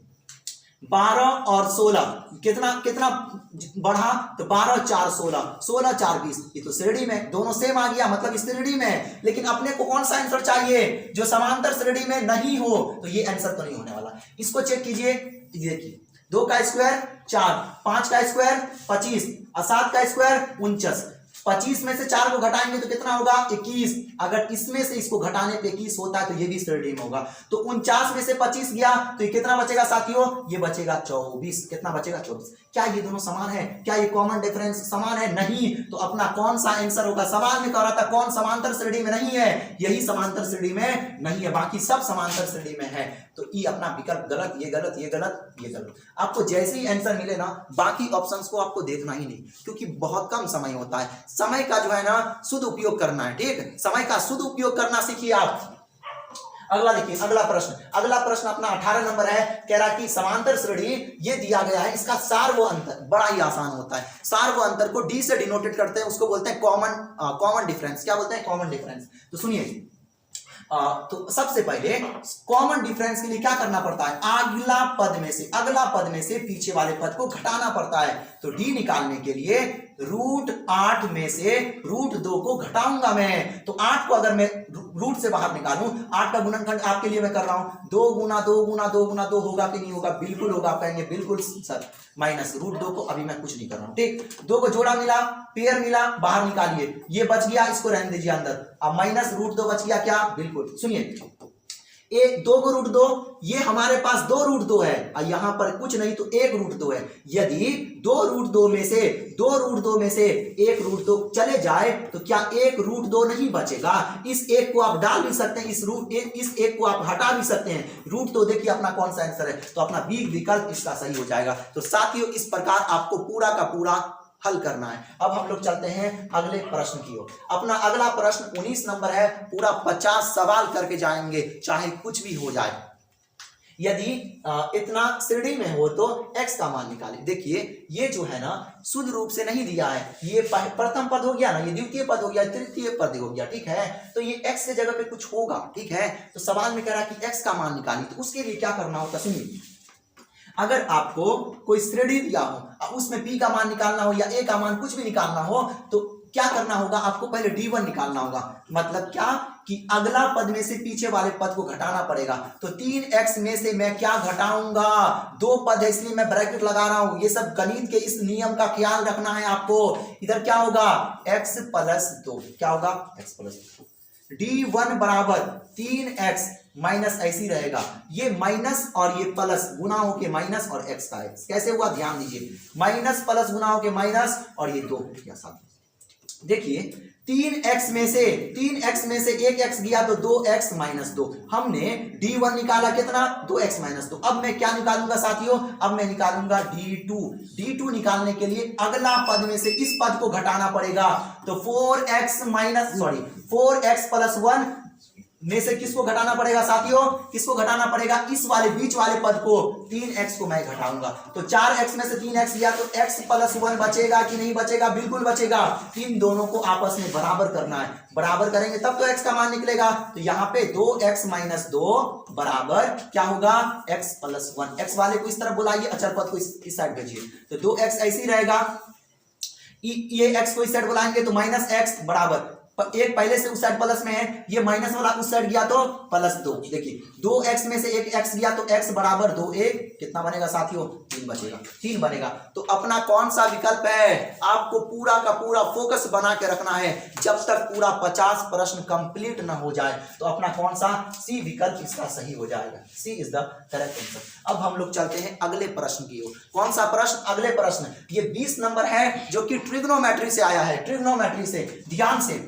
12 और 16 कितना कितना बढ़ा, तो 12 4 16, 16 4 20, ये तो श्रेणी में दोनों सेम आ गया, मतलब श्रेणी में। लेकिन अपने को कौन सा आंसर चाहिए जो समांतर श्रेणी में नहीं हो, तो ये आंसर तो नहीं होने वाला। इसको चेक कीजिए, देखिए 2 का स्क्वायर 4, 5 का स्क्वायर 25, 7 का स्क्वायर 49, 25 में से 4 को घटाएंगे तो कितना होगा 21। अगर इसमें से इसको घटाने पे 21 होता है तो ये भी श्रेणी में होगा। तो 49 में से 25 गया तो ये कितना बचेगा साथियों, ये बचेगा 24। कितना बचेगा 24। क्या ये दोनों समान है, क्या ये कॉमन डिफरेंस समान है, नहीं। तो अपना कौन सा आंसर होगा, सवाल में कह रहा था कौन समांतर श्रेणी में नहीं है, यही समांतर श्रेणी में नहीं है, बाकी सब समांतर श्रेणी में है। तो ये अपना विकल्प गलत, ये गलत, ये गलत, ये गलत। आपको जैसे ही आंसर मिले ना बाकी ऑप्शंस को आपको देखना ही नहीं, क्योंकि बहुत कम समय होता है। समय का जो है ना शुद्ध उपयोग करना है, ठीक, समय का शुद्ध उपयोग करना सीखिए आप। अगला देखिए, अगला प्रश्न अपना 18 नंबर है, कह रहा कि समांतर श्रेणी ये दिया गया है, इसका सार्व अंतर बड़ा ही आसान होता है। सार्व अंतर को डी से डिनोटेट करते हैं, उसको बोलते हैं कॉमन डिफरेंस। क्या बोलते हैं, कॉमन डिफरेंस। तो सुनिए, तो सबसे पहले कॉमन डिफरेंस के लिए क्या करना पड़ता है, अगला पद में से पीछे वाले पद को घटाना पड़ता है। तो डी निकालने के लिए √8 में से √2 को घटाऊंगा मैं। तो 8 को अगर मैं रूट से बाहर निकालूं, 8 का गुणनखंड आपके लिए मैं कर रहा हूं, 2 गुना 2 गुना 2 गुना 2 होगा कि नहीं होगा, बिल्कुल होगा। आप कहेंगे बिल्कुल सर, माइनस √2 को अभी मैं कुछ नहीं कर रहा हूं, ठीक। 2 को जोड़ा मिला, पेयर मिला, बाहर निकालिए, ये बच गया, इसको रहने दीजिए अंदर। अब माइनस √2 बच गया, क्या, बिल्कुल। सुनिए, 2 को √2, ये हमारे पास 2 √2 है, और यहां पर कुछ नहीं तो 1 √2 है। यदि 2 √2 में से 1 √2 चले जाए तो क्या 1 √2 नहीं बचेगा। इस 1 को आप डाल भी सकते हैं, इस 1 को आप हटा भी सकते हैं। √2 देखिए अपना कौन सा आंसर है, तो अपना बी विकल्प इसका सही हो जाएगा। तो साथियों इस प्रकार आपको पूरा का पूरा हल करना है। अब हम लोग चलते हैं अगले प्रश्न की ओर। अपना अगला प्रश्न 19 नंबर है, पूरा 50 सवाल करके जाएंगे, चाहे कुछ भी हो जाए। यदि इतना श्रेणी में हो तो x का मान निकालें। देखिए ये जो है ना शुद्ध रूप से नहीं दिया है, ये प्रथम पद हो गया ना, ये द्वितीय पद हो गया, तृतीय पद हो गया, ठीक है। तो ये x के जगह पे कुछ होगा, ठीक है। तो सवाल में कह रहा है कि x का मान निकालिए, तो उसके लिए क्या करना होता, सुनिए। अगर आपको कोई श्रेणी दिया हो, उसमें p का मान निकालना हो या a का मान कुछ भी निकालना हो, तो क्या करना होगा, आपको पहले d1 निकालना होगा। मतलब क्या कि अगला पद में से पीछे वाले पद को घटाना पड़ेगा। तो 3x में से मैं क्या घटाऊंगा, 2 पद है इसलिए मैं ब्रैकेट लगा रहा हूं। ये सब गणित के इस नियम का ख्याल रखना है आपको। इधर क्या होगा, x प्लस 2, क्या होगा, x प्लस 2। d1 बराबर 3x माइनस ऐसी रहेगा, ये माइनस और ये प्लस गुना हो के माइनस और x का x कैसे हुआ, ध्यान दीजिए, माइनस प्लस गुना हो के माइनस और ये 2 क्या साथ। देखिए 3x में से 1 x गया तो 2x माइनस 2। हमने d1 निकाला कितना, 2x माइनस 2। अब मैं क्या निकालूंगा साथियों, अब मैं निकालूंगा d2 निकालने के लिए अगला पद में से इस पद को घटाना पड़ेगा। तो 4x प्लस 1 में से किसको घटाना पड़ेगा साथियों, किसको घटाना पड़ेगा, इस वाले बीच वाले पद को, 3x को मैं घटाऊंगा। तो 4x में से 3x गया तो x प्लस 1 बचेगा कि नहीं बचेगा, बिल्कुल बचेगा। इन दोनों को आपस में बराबर करना है, बराबर करेंगे तब तो x का मान निकलेगा। तो यहाँ पे 2x माइनस 2 बराबर क्या होगा, x प्लस 1। x वाले को इस तरफ बुलाइए, अचर पद को इस साइड भेजिए, तो 2x ऐसे ही रहेगा। ये x को इस साइड बुलाएंगे तो माइनस x बराबर एक पहले से उस साइड प्लस में है, ये माइनस वाला उस साइड गया तो प्लस 2। देखिए 2x में से एक x गया तो x बराबर 2, एक कितना बनेगा साथियों, 3 बचेगा, 3 बनेगा। तो अपना कौन सा विकल्प है, आपको पूरा का पूरा फोकस बना के रखना है जब तक पूरा 50 प्रश्न कंप्लीट ना हो जाए। तो अपना कौन सा, सी विकल्प इसका सही हो जाएगा, सी इज द करेक्ट आंसर। अब हम लोग चलते हैं अगले प्रश्न की ओर। कौन सा प्रश्न, अगले प्रश्न, ये 20 नंबर है जो कि ट्रिग्नोमेट्री से आया है, ट्रिग्नोमेट्री से। ध्यान से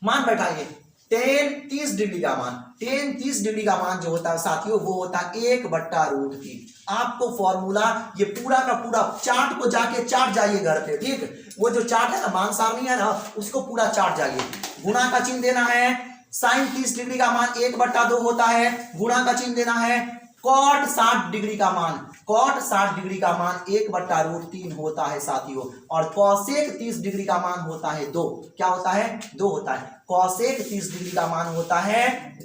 मान बैठाइए, 30 डिग्री का मान, 30 डिग्री का मान जो होता है साथियों वो होता है 1/√3। आपको फॉर्मूला ये पूरा का पूरा चार्ट को जाके चार्ट जाइए घर पे, ठीक, वो जो चार्ट है ना, मान सारणी है ना, उसको पूरा चार्ट जाइए। गुणा का चिन्ह देना है, साइन 30 डिग्री का मान 1/2 होता है, गुणा का चिन्ह देना है। कॉट 60 डिग्री का मान, कॉट 60 डिग्री का मान 1/√3 होता है साथियों। और कॉसेक 30 डिग्री का मान होता है 2। क्या होता है, 2 होता है। कॉसेक 30 डिग्री का मान होता है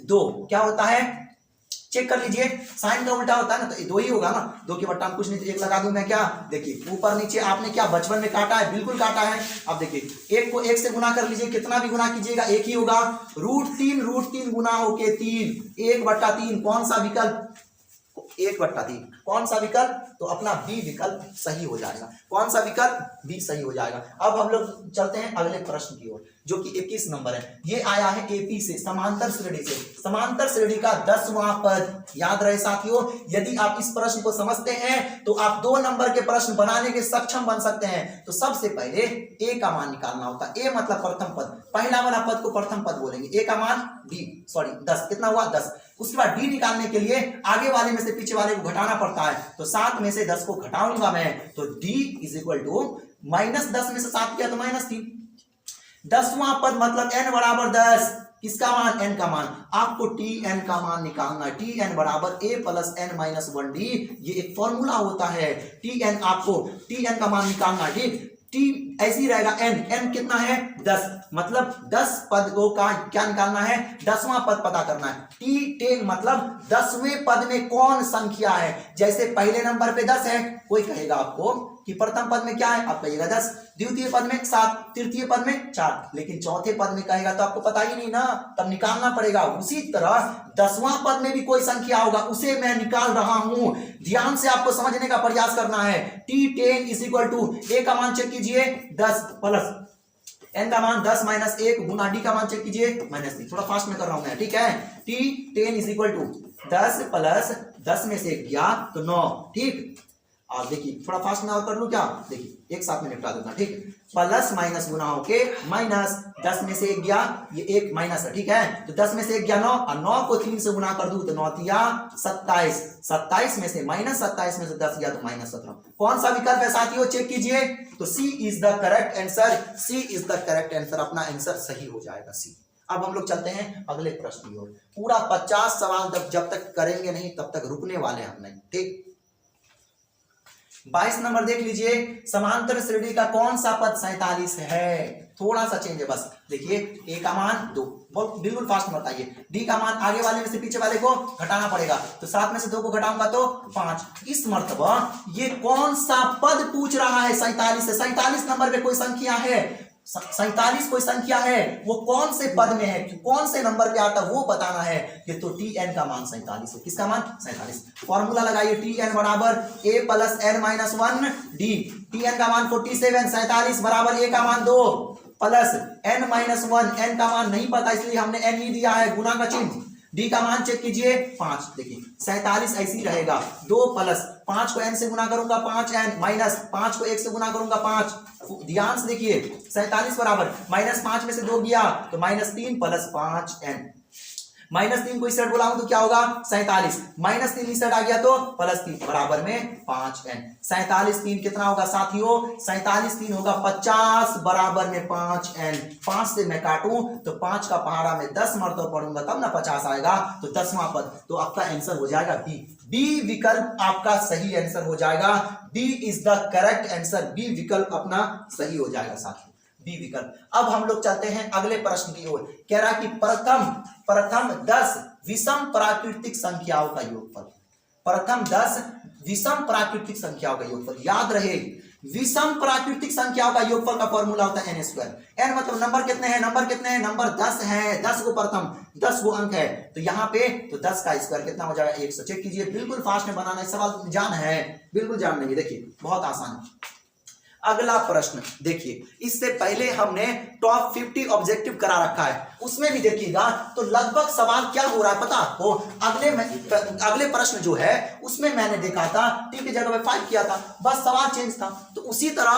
2। क्या होता है, चेक कर लीजिए, साइन का उल्टा होता है ना, तो 2 ही होगा ना, 2 के बट्टा में कुछ नहीं, 1 लगा दूं मैं। क्या देखिए ऊपर नीचे आपने क्या बचपन में काटा है, बिल्कुल काटा है। अब देखिए 1 को 1 से गुना कर लीजिए, कितना भी गुना कीजिएगा 1 ही होगा। √3 गुना होके 3, 1/3। कौन सा विकल्प, 1/3। कौन सा विकल्प, तो अपना बी विकल्प सही हो जाएगा। कौन सा विकल्प, बी सही हो जाएगा। अब हम लोग चलते हैं अगले प्रश्न की ओर जो कि 21 नंबर है। ये आया है एपी से, समांतर श्रेणी से। समांतर श्रेणी का 10वां पद, याद रहे साथियों, यदि आप इस प्रश्न को समझते हैं तो आप 2 नंबर के प्रश्न बनाने के सक्षम बन सकते हैं। तो सबसे पहले ए का मान निकालना होता है। ए मतलब प्रथम पद, पहला वाला पद को प्रथम पद बोलेंगे। ए का मान 10, कितना हुआ 10। उसके बाद डी निकालने के लिए आगे वाले में से पीछे वाले को घटाना पड़ता है, तो 7 में से 10 को घटाऊंगा मैं, तो d इज इक्वल टू -10 में से 7 किया तो -3। 10वां पद मतलब n बराबर 10, किसका मान, n का मान। आपको tn का मान निकालना है, tn बराबर a plus n minus 1d। ये एक फॉर्मूला होता है, tn आपको tn का मान निकालना है, ठीक। t ऐसी रहेगा, n कितना है 10, मतलब 10 पद को का क्या निकालना है, 10वां पद पता करना है। t10 मतलब 10वें पद में कौन संख्या है। जैसे पहले नंबर पे 10 है, कोई कहेगा आपको कि प्रथम पद में क्या है, आप कहिएगा 10, द्वितीय पद में 7, तृतीय पद में 4, लेकिन चौथे पद में कहेगा तो आपको पता ही नहीं ना, तब निकालना पड़ेगा। उसी तरह 10वां पद में भी कोई संख्या होगा, उसे मैं निकाल रहा हूं। ध्यान से आपको समझने का प्रयास करना है। t10 इज इक्वल टू, ए का मान चेक कीजिए 10 प्लस n का मान 10 माइनस 1 गुना d का मान चेक कीजिए -3। थोड़ा फास्ट में कर रहा हूं मैं, ठीक है। t10 is equal to 10 plus 10 में से 1 गया तो 9, ठीक। और देखिए थोड़ा फास्ट में और कर लूं क्या, देखिए एक साथ में निपटा देता, ठीक। प्लस माइनस गुना होके माइनस, 10 में से 1 गया, ये 1 माइनस है, ठीक है। तो 10 में से 1 गया 9, और 9 को 3 से गुना कर दूं तो 9 तिया 27, 27 में से माइनस 27 में से 10 गया तो -17। कौन सा विकल्प है साथियों, चेक कीजिए। तो C is the correct answer, C is the correct answer, अपना आंसर सही हो जाएगा सी। अब हम लोग चलते हैं अगले प्रश्न की ओर। पूरा 50 सवाल जब तक करेंगे नहीं तब तक रुकने वाले हम नहीं, ठीक। 22 नंबर देख लीजिए, समांतर श्रेणी का कौन सा पद 47 है। थोड़ा सा चेंज है बस, देखिए ए का मान 2, बिल्कुल फास्ट बताइए। डी का मान आगे वाले में से पीछे वाले को घटाना पड़ेगा, तो 7 में से 2 को घटाऊंगा तो 5। इस मर्तबा ये कौन सा पद पूछ रहा है, 47 से। 47 नंबर पे कोई संख्या है, 47 कोई संख्या है, वो कौन से पद में है, कौन से नंबर पे आता है वो बताना है। ये तो tn का मान 47 है, किसका मान 47। फॉर्मूला लगाइए, tn बराबर a plus n minus 1d। tn का मान 47, 47 बराबर a का मान 2 प्लस n माइनस 1, n का मान नहीं पता इसलिए हमने n ही दिया है, गुना का चिन्ह। d का मान चेक कीजिए 5, देखिए 47 ऐसी रहेगा, 2 प्लस 5 को n से गुना करूंगा 5n, माइनस 5 को 1 से गुना करूंगा 5। ध्यान से देखिए 47 बराबर -5 में से 2 गया तो -3 प्लस 5n। -3 को इस साइड बुलाऊं तो क्या होगा 47, -3 इस साइड आ गया तो +3 बराबर में 5n। 47 3 कितना होगा साथियों, 47 3 होगा 50 बराबर में 5n। 5 से मैं काटूं तो 5 का पहाड़ा में 10 मरतबा पढ़ूंगा तब ना 50 आएगा, तो 10वां पद। तो आपका आंसर हो जाएगा बी, बी विकल्प आपका सही आंसर हो जाएगा। B is the correct answer, B विकल्प अपना सही हो जाएगा साथियों, बी विकल्प। अब हम लोग चलते हैं अगले प्रश्न की ओर। कह रहा कि प्रथम 10 विषम प्राकृतिक संख्याओं का योगफल, प्रथम 10 विषम प्राकृतिक संख्याओं का योगफल। याद रहे विषम प्राकृतिक संख्याओं का योगफल का फॉर्मूला होता है n स्क्वायर। n मतलब नंबर कितने हैं, नंबर कितने हैं, नंबर 10 है, 10 को प्रथम 10 वो अंक है, तो यहाँ पे तो 10 का स्क्वायर कितना हो जाएगा 100। चेक कीजिए, बिल्कुल फास्ट में बनाना है, सवाल जान है, बिल्कुल जान नहीं, देखिए बहुत आसान है। अगला प्रश्न देखिए, इससे पहले हमने टॉप 50 ऑब्जेक्टिव करा रखा है, उसमें भी देखिएगा तो लगभग सवाल क्या हो रहा है पता आपको। अगले प्रश्न जो है उसमें मैंने देखा था टी की जगह पे 5 किया था, बस सवाल चेंज था। तो उसी तरह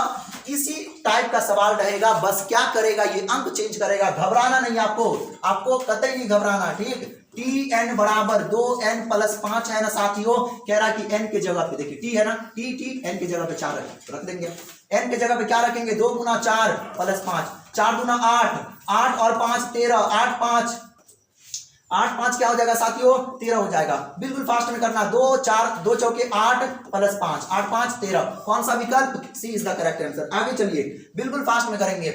इसी टाइप का सवाल रहेगा, बस क्या करेगा ये अंक चेंज करेगा। घबराना नहीं आपको कतई नहीं घबराना, ठीक। टी एन बराबर 2n प्लस 5 है ना साथियों, कह रहा कि n के जगह पे देखिए टी है ना, टी n के जगह पे 4 रख देंगे, n के जगह पे क्या रखेंगे 2 गुना 4 प्लस 5, 4 गुना 8, 8 और 5 13, 8 5 क्या हो जाएगा साथियों 13 हो जाएगा। बिल्कुल फास्ट में करना, 2 4 2 चौके 8 प्लस 5, 8 5 13, कौन सा विकल्प C is the correct answer. आगे चलिए बिल्कुल फास्ट में करेंगे।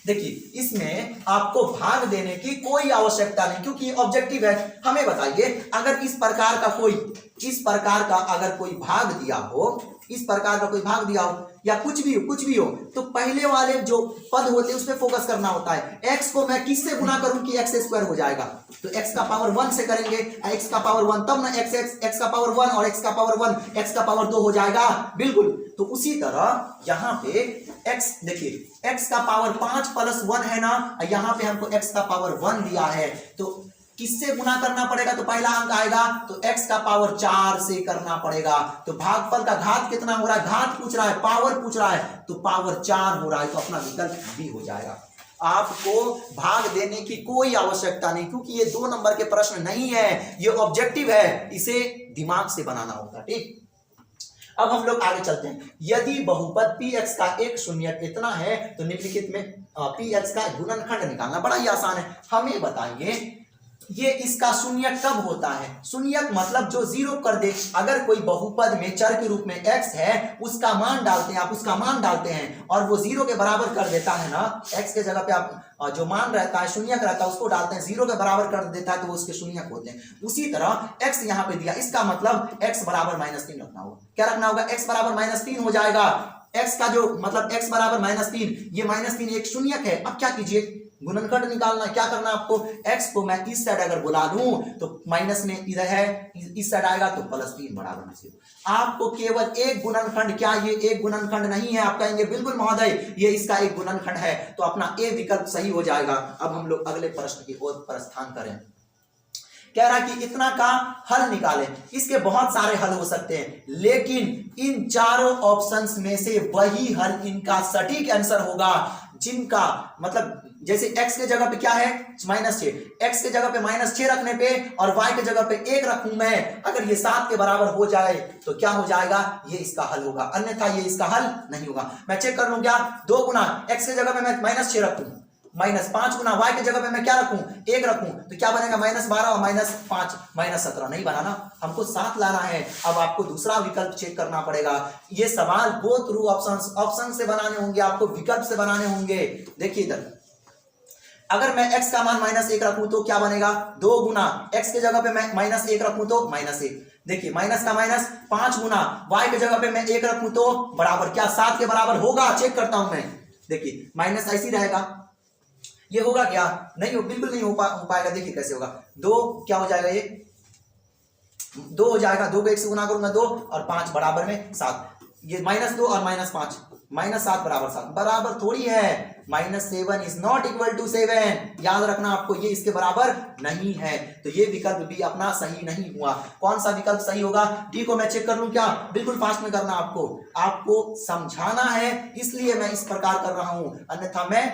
देखिए इसमें आपको भाग देने की कोई आवश्यकता नहीं, क्योंकि ये ऑब्जेक्टिव है। हमें बताइए अगर इस प्रकार का अगर कोई भाग दिया हो, इस प्रकार का कोई भाग दिया हो या कुछ भी हो, तो पहले वाले जो पद होते हैं उस पर फोकस करना होता है। x को मैं किससे गुना करूं कि x स्क्वायर हो जाएगा, तो x का पावर 1 से करेंगे, x का पावर 1 तब ना x का पावर 1 और x का पावर 1 x का पावर 2 हो जाएगा। बिल्कुल, तो उसी तरह यहाँ पे x देखिए x का पावर 5 प्लस 1 है ना, यहाँ पे हमको x का पावर 1 दिया है, तो किससे गुना करना पड़ेगा, तो पहला अंक आएगा तो x का पावर 4 से करना पड़ेगा। तो भागफल का घात कितना हो रहा है, घात पूछ रहा है, पावर पूछ रहा है, तो पावर 4 हो रहा है, तो अपना विकल्प भी हो जाएगा। आपको भाग देने की कोई आवश्यकता नहीं, क्योंकि ये 2 नंबर के प्रश्न नहीं है, ये ऑब्जेक्टिव है, इसे दिमाग से बनाना होगा, ठीक। अब हम लोग आगे चलते हैं। यदि बहुपद px का एक शून्यक इतना है तो निम्नलिखित में px का गुणनखंड निकालना बड़ा ही आसान है। हमें बताइए ये इसका शून्यक कब होता है। शून्यक मतलब जो 0 कर दे। अगर कोई बहुपद में चर के रूप में x है, उसका मान डालते हैं, आप उसका मान डालते हैं और वो 0 के बराबर कर देता है ना, x के जगह पे आप जो मान रहता है शून्यक रहता है उसको डालते हैं, 0 के बराबर कर देता है तो वो उसके शून्यक होते हैं। उसी तरह x यहाँ पे दिया, इसका मतलब x बराबर -3 रखना होगा। क्या रखना होगा, x बराबर -3 हो जाएगा। x का जो मतलब x बराबर -3, ये -3 एक शून्यक है। अब क्या कीजिए, गुणनखंड निकालना। क्या करना आपको, x को मैं इस साइड अगर बुला दूं तो माइनस में इधर है, इस साइड आएगा तो +3 बराबर 0। आपको केवल एक गुणनखंड, क्या ये एक गुणनखंड नहीं है, आप कहेंगे बिल्कुल महोदय ये इसका एक गुणनखंड है, तो अपना ए विकल्प सही हो जाएगा। अब हम लोग अगले प्रश्न की ओर प्रस्थान करें। कह रहा कि इतना का हल निकालें। इसके बहुत सारे हल हो सकते हैं, लेकिन इन चारों ऑप्शंस में से वही हल इनका सटीक आंसर होगा जिनका मतलब जैसे x के जगह पे क्या है -6, x के जगह पे -6 रखने पे और y के जगह पे 1 रखूं मैं, अगर ये 7 के बराबर हो जाए तो क्या हो जाएगा, ये इसका हल होगा, अन्यथा ये इसका हल नहीं होगा। मैं चेक कर लूं क्या, 2 गुना x के जगह पे मैं -6 रखूं, -5 गुना y के जगह पे मैं क्या रखूं 1 रखूं, तो क्या बनेगा -12 और -5 -17 नहीं बनाना, हमको 7 लाना है। अब आपको दूसरा विकल्प चेक करना पड़ेगा। ये सवाल गो थ्रू ऑप्शन से बनाने होंगे, आपको विकल्प से बनाने होंगे। देखिए इधर अगर मैं x का मान -1 रखूं तो क्या बनेगा, 2 गुना x के जगह पे मैं -1 रखूं तो -1, देखिए माइनस का माइनस 5 गुना y के जगह पे मैं 1 रखूं तो बराबर क्या 7 के बराबर होगा, चेक करता हूं मैं। देखिए माइनस ऐसी रहेगा, ये होगा क्या, नहीं हो, बिल्कुल नहीं हो पाएगा। देखिए कैसे होगा, 2 क्या हो जाएगा, ये 2 हो जाएगा, 2 को 1 से गुना करूंगा 2 और 5 बराबर में 7, ये -2 और -5 -7 बराबर 7, बराबर थोड़ी है, -7 इज नॉट इक्वल टू 7, याद रखना आपको, ये इसके बराबर नहीं है, तो ये विकल्प भी अपना सही नहीं हुआ। कौन सा विकल्प सही होगा, डी को मैं चेक कर लूं क्या, बिल्कुल फास्ट में करना, आपको समझाना है इसलिए मैं इस प्रकार कर रहा हूं, अन्यथा मैं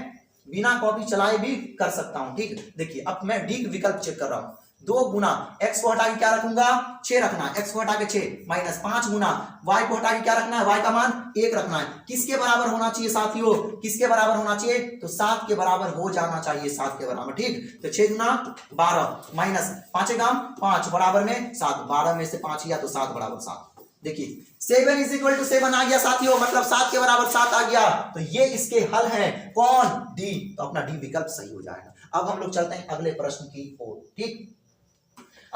बिना कॉपी चलाए भी कर सकता हूं, ठीक। देखिए अब मैं डी विकल्प चेक कर रहा हूं, 2 गुना x को हटा के क्या रखूंगा 6 रखना, x को हटा के 6 -5 गुना y को हटा के क्या रखना है, y का मान 1 रखना है। किसके बराबर होना चाहिए साथियों, किसके बराबर होना चाहिए, तो 7 के बराबर हो जाना चाहिए, 7 के बराबर, ठीक। तो 6 गुना 12 माइनस 5 गाम 5 बराबर में 7, 12 में से 5 किया तो 7 बराबर 7। देखिए 7 इज इक्वल टू 7 आ गया साथियों, मतलब 7 के बराबर 7 आ गया, तो ये इसके हल है, कौन, डी, तो अपना डी विकल्प सही हो जाएगा। अब हम लोग चलते हैं अगले प्रश्न की ओर, ठीक।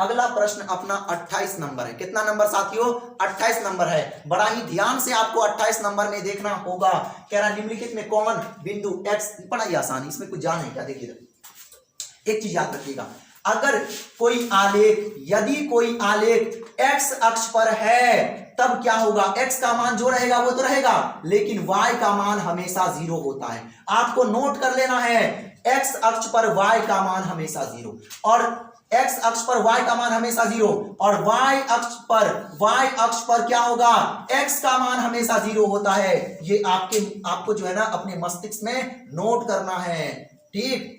अगला प्रश्न अपना 28 नंबर है। कितना नंबर साथियों? 28 नंबर है। बड़ा ही ध्यान से आपको 28 नंबर में देखना होगा। कह रहा निम्नलिखित में कॉमन बिंदु x, बड़ा ही आसान, इसमें कुछ जान है क्या? देखिए एक चीज याद रखिएगा, अगर कोई आलेख, यदि कोई आलेख x अक्ष पर है तब क्या होगा? x का मान जो रहेगा वो तो रहेगा, लेकिन y का मान हमेशा 0 होता है। आपको नोट कर लेना है, x अक्ष पर y का मान हमेशा 0, और x अक्ष पर y का मान हमेशा 0, और y अक्ष पर क्या होगा? x का मान हमेशा 0 होता है। ये आपको जो है ना अपने मस्तिष्क में नोट करना है, ठीक।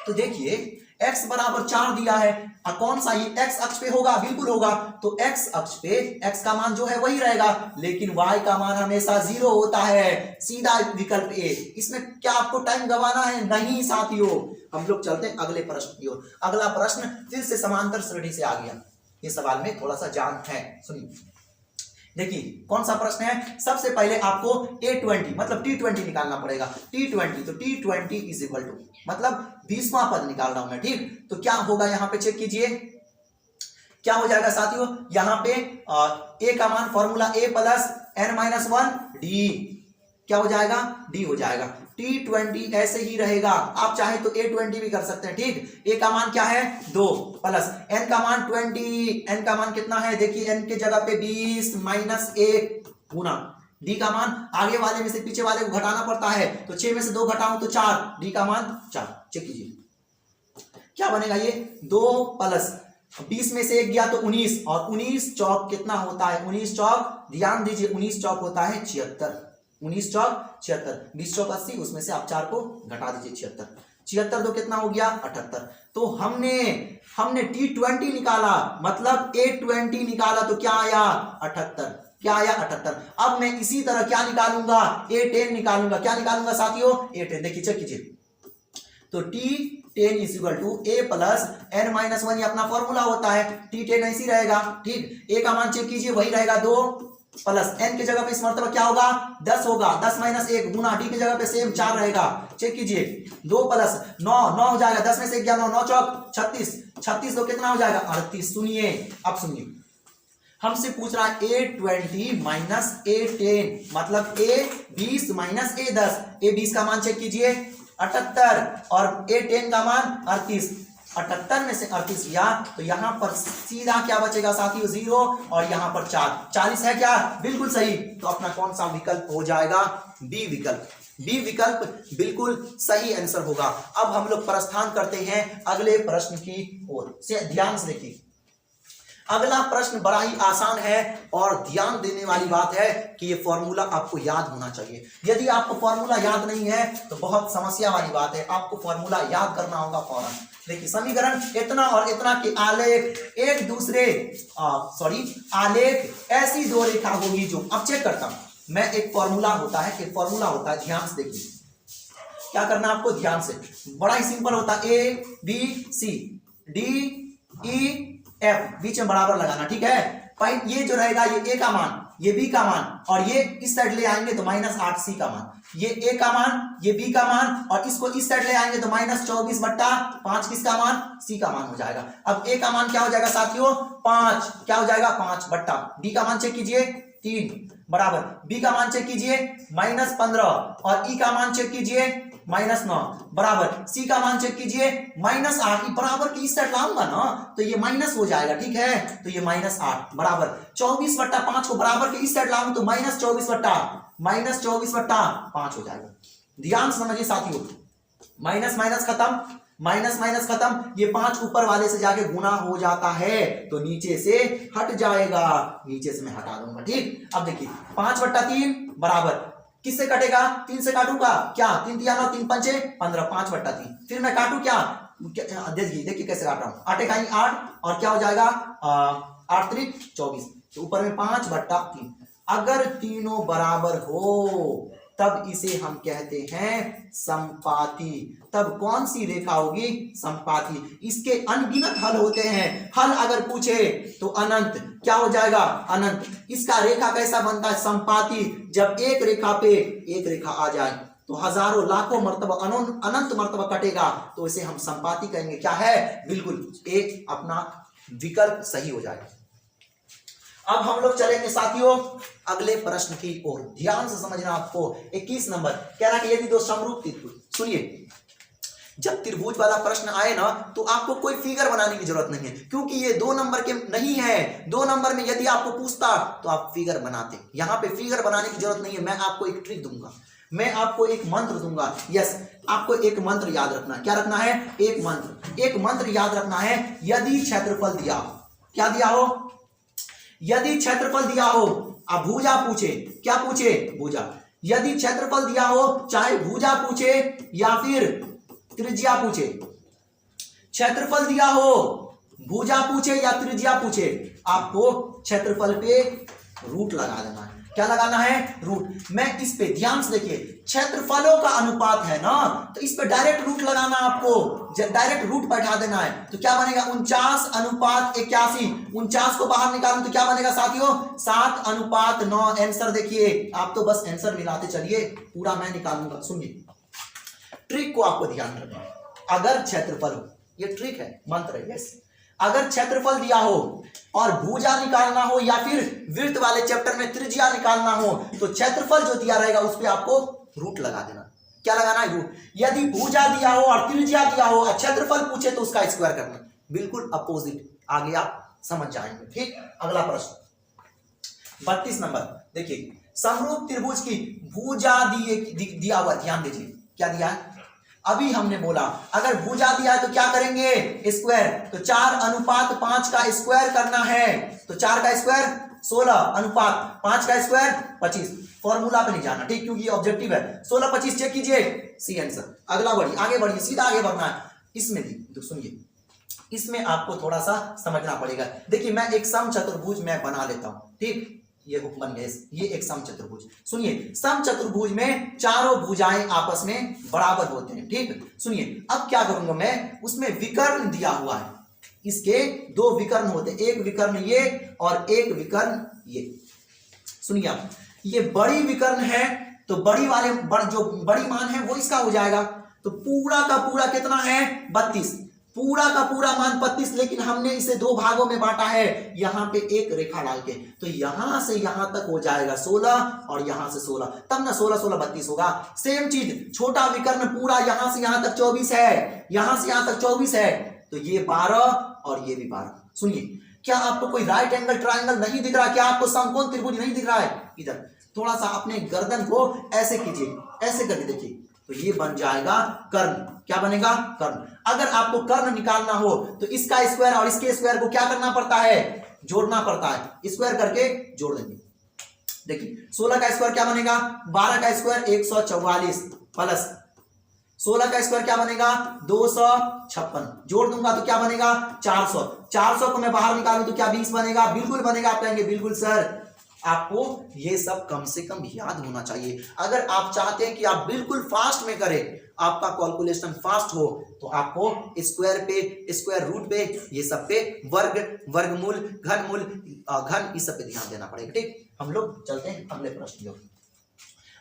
तो देखिए x बराबर 4 दिया है, कौन सा? ये x अक्ष पे होगा, बिल्कुल होगा। तो x अक्ष पे x का मान जो है वही रहेगा, लेकिन y का मान हमेशा 0 होता है। सीधा विकल्प ए। इसमें क्या आपको टाइम गंवाना है? नहीं साथियों। हम लोग चलते हैं अगले प्रश्न की ओर। अगला प्रश्न फिर से समांतर श्रेणी से आ गया। ये सवाल में थोड़ा सा जान है, सुनिए। देखिए कौन सा प्रश्न है? सबसे पहले आपको A20 मतलब T20 निकालना पड़ेगा। T20 तो T20 इज इक्वल टू मतलब 20वां पद निकाल रहा हूं मैं, ठीक। तो क्या होगा यहाँ पे चेक कीजिए, क्या हो जाएगा साथियों? यहाँ पे A का मान formula A plus n-1 D, क्या हो जाएगा? D हो जाएगा। T20 ऐसे ही रहेगा, आप चाहे तो A20 भी कर सकते हैं, ठीक। A का मान क्या है? 2 प्लस n का मान 20, n का मान कितना है? देखिए n के जगह पे 20 माइनस 1 गुना D का मान, आगे वाले में से पीछे वाले को घटाना पड़ता है, तो 6 में से 2 घटाऊं तो 4, D का मान 4। चेक कीजिए क्या बनेगा, ये 2 प्लस 20 में से 1 गया तो 19, और 19 चौक कितना होता है? 19 चौक, ध्यान दीजिए, 19 चौक होता है 76, 19 चौक 76, 20 चौक 80, उसमें से आप 4 को घटा दीजिए 76, 76 तो कितना हो गया? 78। तो हमने T20 निकाला, मतलब A20 निकाला, तो क्या आया? 78, क्या आया? 78। अब मैं इसी तरह क्या निकालूंगा? A10 निकालूंगा। क्या निकालूंगा साथियों? A10। देखिए चेक कीजिए, तो T10 is equal to A plus n-1, ये अपना फॉर्मूला होता है। T10 ऐसी रहेगा, ठीक। A का मान चेक कीजिए, वही रहेगा 2 प्लस n के जगह पे इस मर्तबा क्या होगा? 10 होगा, 10 माइनस 1 गुना D के जगह पे सेम 4 रहेगा। चेक कीजिए, 2 प्लस 9 हो जाएगा, 10 में से 1 गया 9, 9 चौक 36, 36 तो कितना हो जाएगा? 38। सुनिए, अब सुनिए, हमसे पूछ रहा है A20 माइनस A10 मतलब A20 माइनस A10। A20 का मान चेक कीजिए 78, और A10 का मान 38। 78 में से 38 गया तो यहां पर सीधा क्या बचेगा साथियों? 0, और यहां पर 4, 40 है क्या? बिल्कुल सही। तो अपना कौन सा विकल्प हो जाएगा? बी विकल्प। बी विकल्प बिल्कुल सही आंसर होगा। अब हम लोग प्रस्थान करते हैं अगले प्रश्न की ओर। से ध्यान से देखिए, अगला प्रश्न बड़ा ही आसान है, और ध्यान देने वाली बात है कि ये फॉर्मूला आपको याद होना चाहिए। यदि आपको फॉर्मूला याद नहीं है तो बहुत समस्या वाली बात है, आपको फॉर्मूला याद करना होगा फौरन। देखिए समीकरण इतना और इतना के आलेख एक दूसरे आलेख ऐसी दो रेखा होगी जो, अब चेक करता हूं मैं, एक फॉर्मूला होता है, ध्यान से देखिए क्या करना आपको, ध्यान से, बड़ा ही सिंपल होता है। A B C D E F बीच में बराबर लगाना, ठीक है। पॉइंट ये जो रहेगा, ये A का मान, ये B का मान, और ये इस साइड ले आएंगे तो -8 C का मान, ये A का मान, ये B का मान, और इसको इस साइड ले आएंगे तो -24/5 किसका मान? C का मान हो जाएगा। अब A का मान क्या हो जाएगा साथियों? 5, क्या हो जाएगा? 5/, D का मान चेक कीजिए 3 बराबर, B का मान चेक कीजिए -15, और E का मान चेक कीजिए -9 बराबर, C का मान चेक कीजिए -8। बराबर की इस साइड लाऊंगा ना तो ये माइनस हो जाएगा, ठीक है। तो ये -8 बराबर 24/5 को बराबर के इस साइड लाऊं तो -24/5 हो जाएगा। ध्यान समझिए साथियों, माइनस माइनस खत्म, माइनस माइनस खत्म, ये 5 ऊपर वाले से जाके गुना हो जाता है तो नीचे से हट जाएगा, नीचे से मैं हटा दूंगा, ठीक। अब देखिए 5/3 बराबर किससे कटेगा? 3 से काटूंगा क्या? 3 3 9 3 5 15, 5/3। फिर मैं काटू क्या? देखिए कैसे काट रहा हूं, 8 का 8, और क्या हो जाएगा 8 3 24, तो ऊपर में 5/3। अगर तीनों बराबर हो तब इसे हम कहते हैं समपाती। तब कौन सी रेखा होगी? समपाती। इसके अनगिनत हल होते हैं, हल अगर पूछे तो अनंत, क्या हो जाएगा? अनंत। इसका रेखा कैसा बनता है? समपाती। जब एक रेखा पे एक रेखा आ जाए तो हजारों लाखों मर्तबा अनंत मर्तबा कटेगा, तो इसे हम समपाती कहेंगे। क्या है? बिल्कुल एक अपना विकल्प सही हो जाएगा। अब हम लोग चलेंगे साथियों अगले प्रश्न की ओर, ध्यान से समझना। आपको 21 नंबर कह रहा है कि यदि दो समरूप त्रिभुज, सुनिए, जब त्रिभुज वाला प्रश्न आए ना तो आपको कोई फिगर बनाने की जरूरत नहीं है, क्योंकि ये 2 नंबर के नहीं है। 2 नंबर में यदि आपको पूछता तो आप फिगर बनाते, यहां पे फिगर बनाने की जरूरत नहीं है। मैं आपको एक ट्रिक दूंगा, मैं आपको एक मंत्र दूंगा। यस, आपको एक मंत्र याद रखना है। क्या रखना है? एक मंत्र याद रखना है। यदि क्षेत्रफल दिया हो, क्या दिया हो? यदि क्षेत्रफल दिया हो, अब भुजा पूछे, क्या पूछे? भुजा। यदि क्षेत्रफल दिया हो, चाहे भुजा पूछे या फिर त्रिज्या पूछे, क्षेत्रफल दिया हो, भुजा पूछे या त्रिज्या पूछे, आपको क्षेत्रफल पे रूट लगा देना है। क्या लगाना है? रूट। मैं इस पे ध्यान से देखिए, क्षेत्रफलों का अनुपात है ना, तो इस पे डायरेक्ट रूट लगाना आपको, डायरेक्ट रूट बैठा देना है। तो क्या बनेगा? 49:81। 49 को बाहर निकालूं तो क्या बनेगा साथियों? 7:9। आंसर देखिए, आप तो बस आंसर मिलाते चलिए, पूरा मैं निकालूंगा। सुनिए, ट्रिक को आपको ध्यान रखना है। अगर क्षेत्रफल हो, ये ट्रिक है, मंत्र है, यस, अगर क्षेत्रफल दिया हो और भुजा निकालना हो या फिर वृत्त वाले चैप्टर में त्रिज्या निकालना हो, तो क्षेत्रफल जो दिया रहेगा उस पर आपको रूट लगा देना। क्या लगाना है? रूट। यदि भुजा दिया हो और त्रिज्या दिया हो और क्षेत्रफल पूछे तो उसका स्क्वायर करना, बिल्कुल अपोजिट। आगे आप समझ जाएंगे। ठीक, अगला प्रश्न 32 नंबर देखिए, समरूप त्रिभुज की भुजा दिया हुआ, ध्यान दीजिए क्या दिया है। अभी हमने बोला अगर भुजा दिया है तो क्या करेंगे? स्क्वायर। तो 4:5 का स्क्वायर करना है, तो 4 का स्क्वायर 16 5 का स्क्वायर 25। फॉर्मूला पे नहीं जाना, ठीक, क्योंकि ऑब्जेक्टिव है। 16 25 चेक कीजिए, सी आंसर। अगला बढ़िए, आगे बढ़िए, सीधा आगे बढ़ना है। इसमें तो सुनिए, इसमें आपको थोड़ा सा समझना पड़ेगा। देखिए, मैं एक सम चतुर्भुज मैं बना लेता हूं, ठीक, ये बन गए, ये एक सम चतुर्भुज। सुनिए, सम चतुर्भुज में चारों भुजाएं आपस में बराबर होते हैं, ठीक। सुनिए, अब क्या करूंगा मैं, उसमें विकर्ण दिया हुआ है, इसके 2 विकर्ण होते हैं, एक विकर्ण ये और एक विकर्ण ये। सुनिए, आप ये बड़ी विकर्ण है तो बड़ी वाले जो बड़ी मान है वो इसका हो जाएगा। तो पूरा का पूरा कितना है? 32। पूरा का पूरा मान 32, लेकिन हमने इसे 2 भागों में बांटा है, यहां पे एक रेखा डाल के, तो यहां से यहां तक हो जाएगा 16 और यहां से 16, तब ना 16 16 32 होगा। सेम चीज, छोटा विकर्ण पूरा यहां से यहां तक 24 है, यहां से यहां तक 24 है, तो ये 12 और ये भी 12। सुनिए, क्या आपको कोई राइट एंगल ट्राइंगल नहीं दिख रहा? क्या आपको समकोण त्रिभुज नहीं दिख रहा है? इधर थोड़ा सा अपने गर्दन को ऐसे कीजिए, ऐसे करके देखिए, तो ये बन जाएगा कर्ण। क्या बनेगा? कर्ण। अगर आपको कर्ण निकालना हो तो इसका स्क्वायर और इसके स्क्वायर को क्या करना पड़ता है? जोड़ना पड़ता है, स्क्वायर करके जोड़ देंगे। देखिए, 16 का स्क्वायर क्या बनेगा? 12 का स्क्वायर 144 प्लस 16 का स्क्वायर क्या बनेगा? 256। जोड़ दूंगा तो क्या बनेगा? 400। 400 को मैं बाहर निकालूं तो क्या 20 बनेगा? बिल्कुल बनेगा। आप कहेंगे बिल्कुल सर, आपको ये सब कम से कम याद होना चाहिए। अगर आप चाहते हैं कि आप बिल्कुल फास्ट में करें, आपका कैलकुलेशन फास्ट हो, तो आपको स्क्वायर पे, स्क्वायर रूट पे, ये सब पे, वर्ग, वर्गमूल, घनमूल, घन, इस सब पे ध्यान देना पड़ेगा, ठीक। हम लोग चलते हैं अगले प्रश्न की।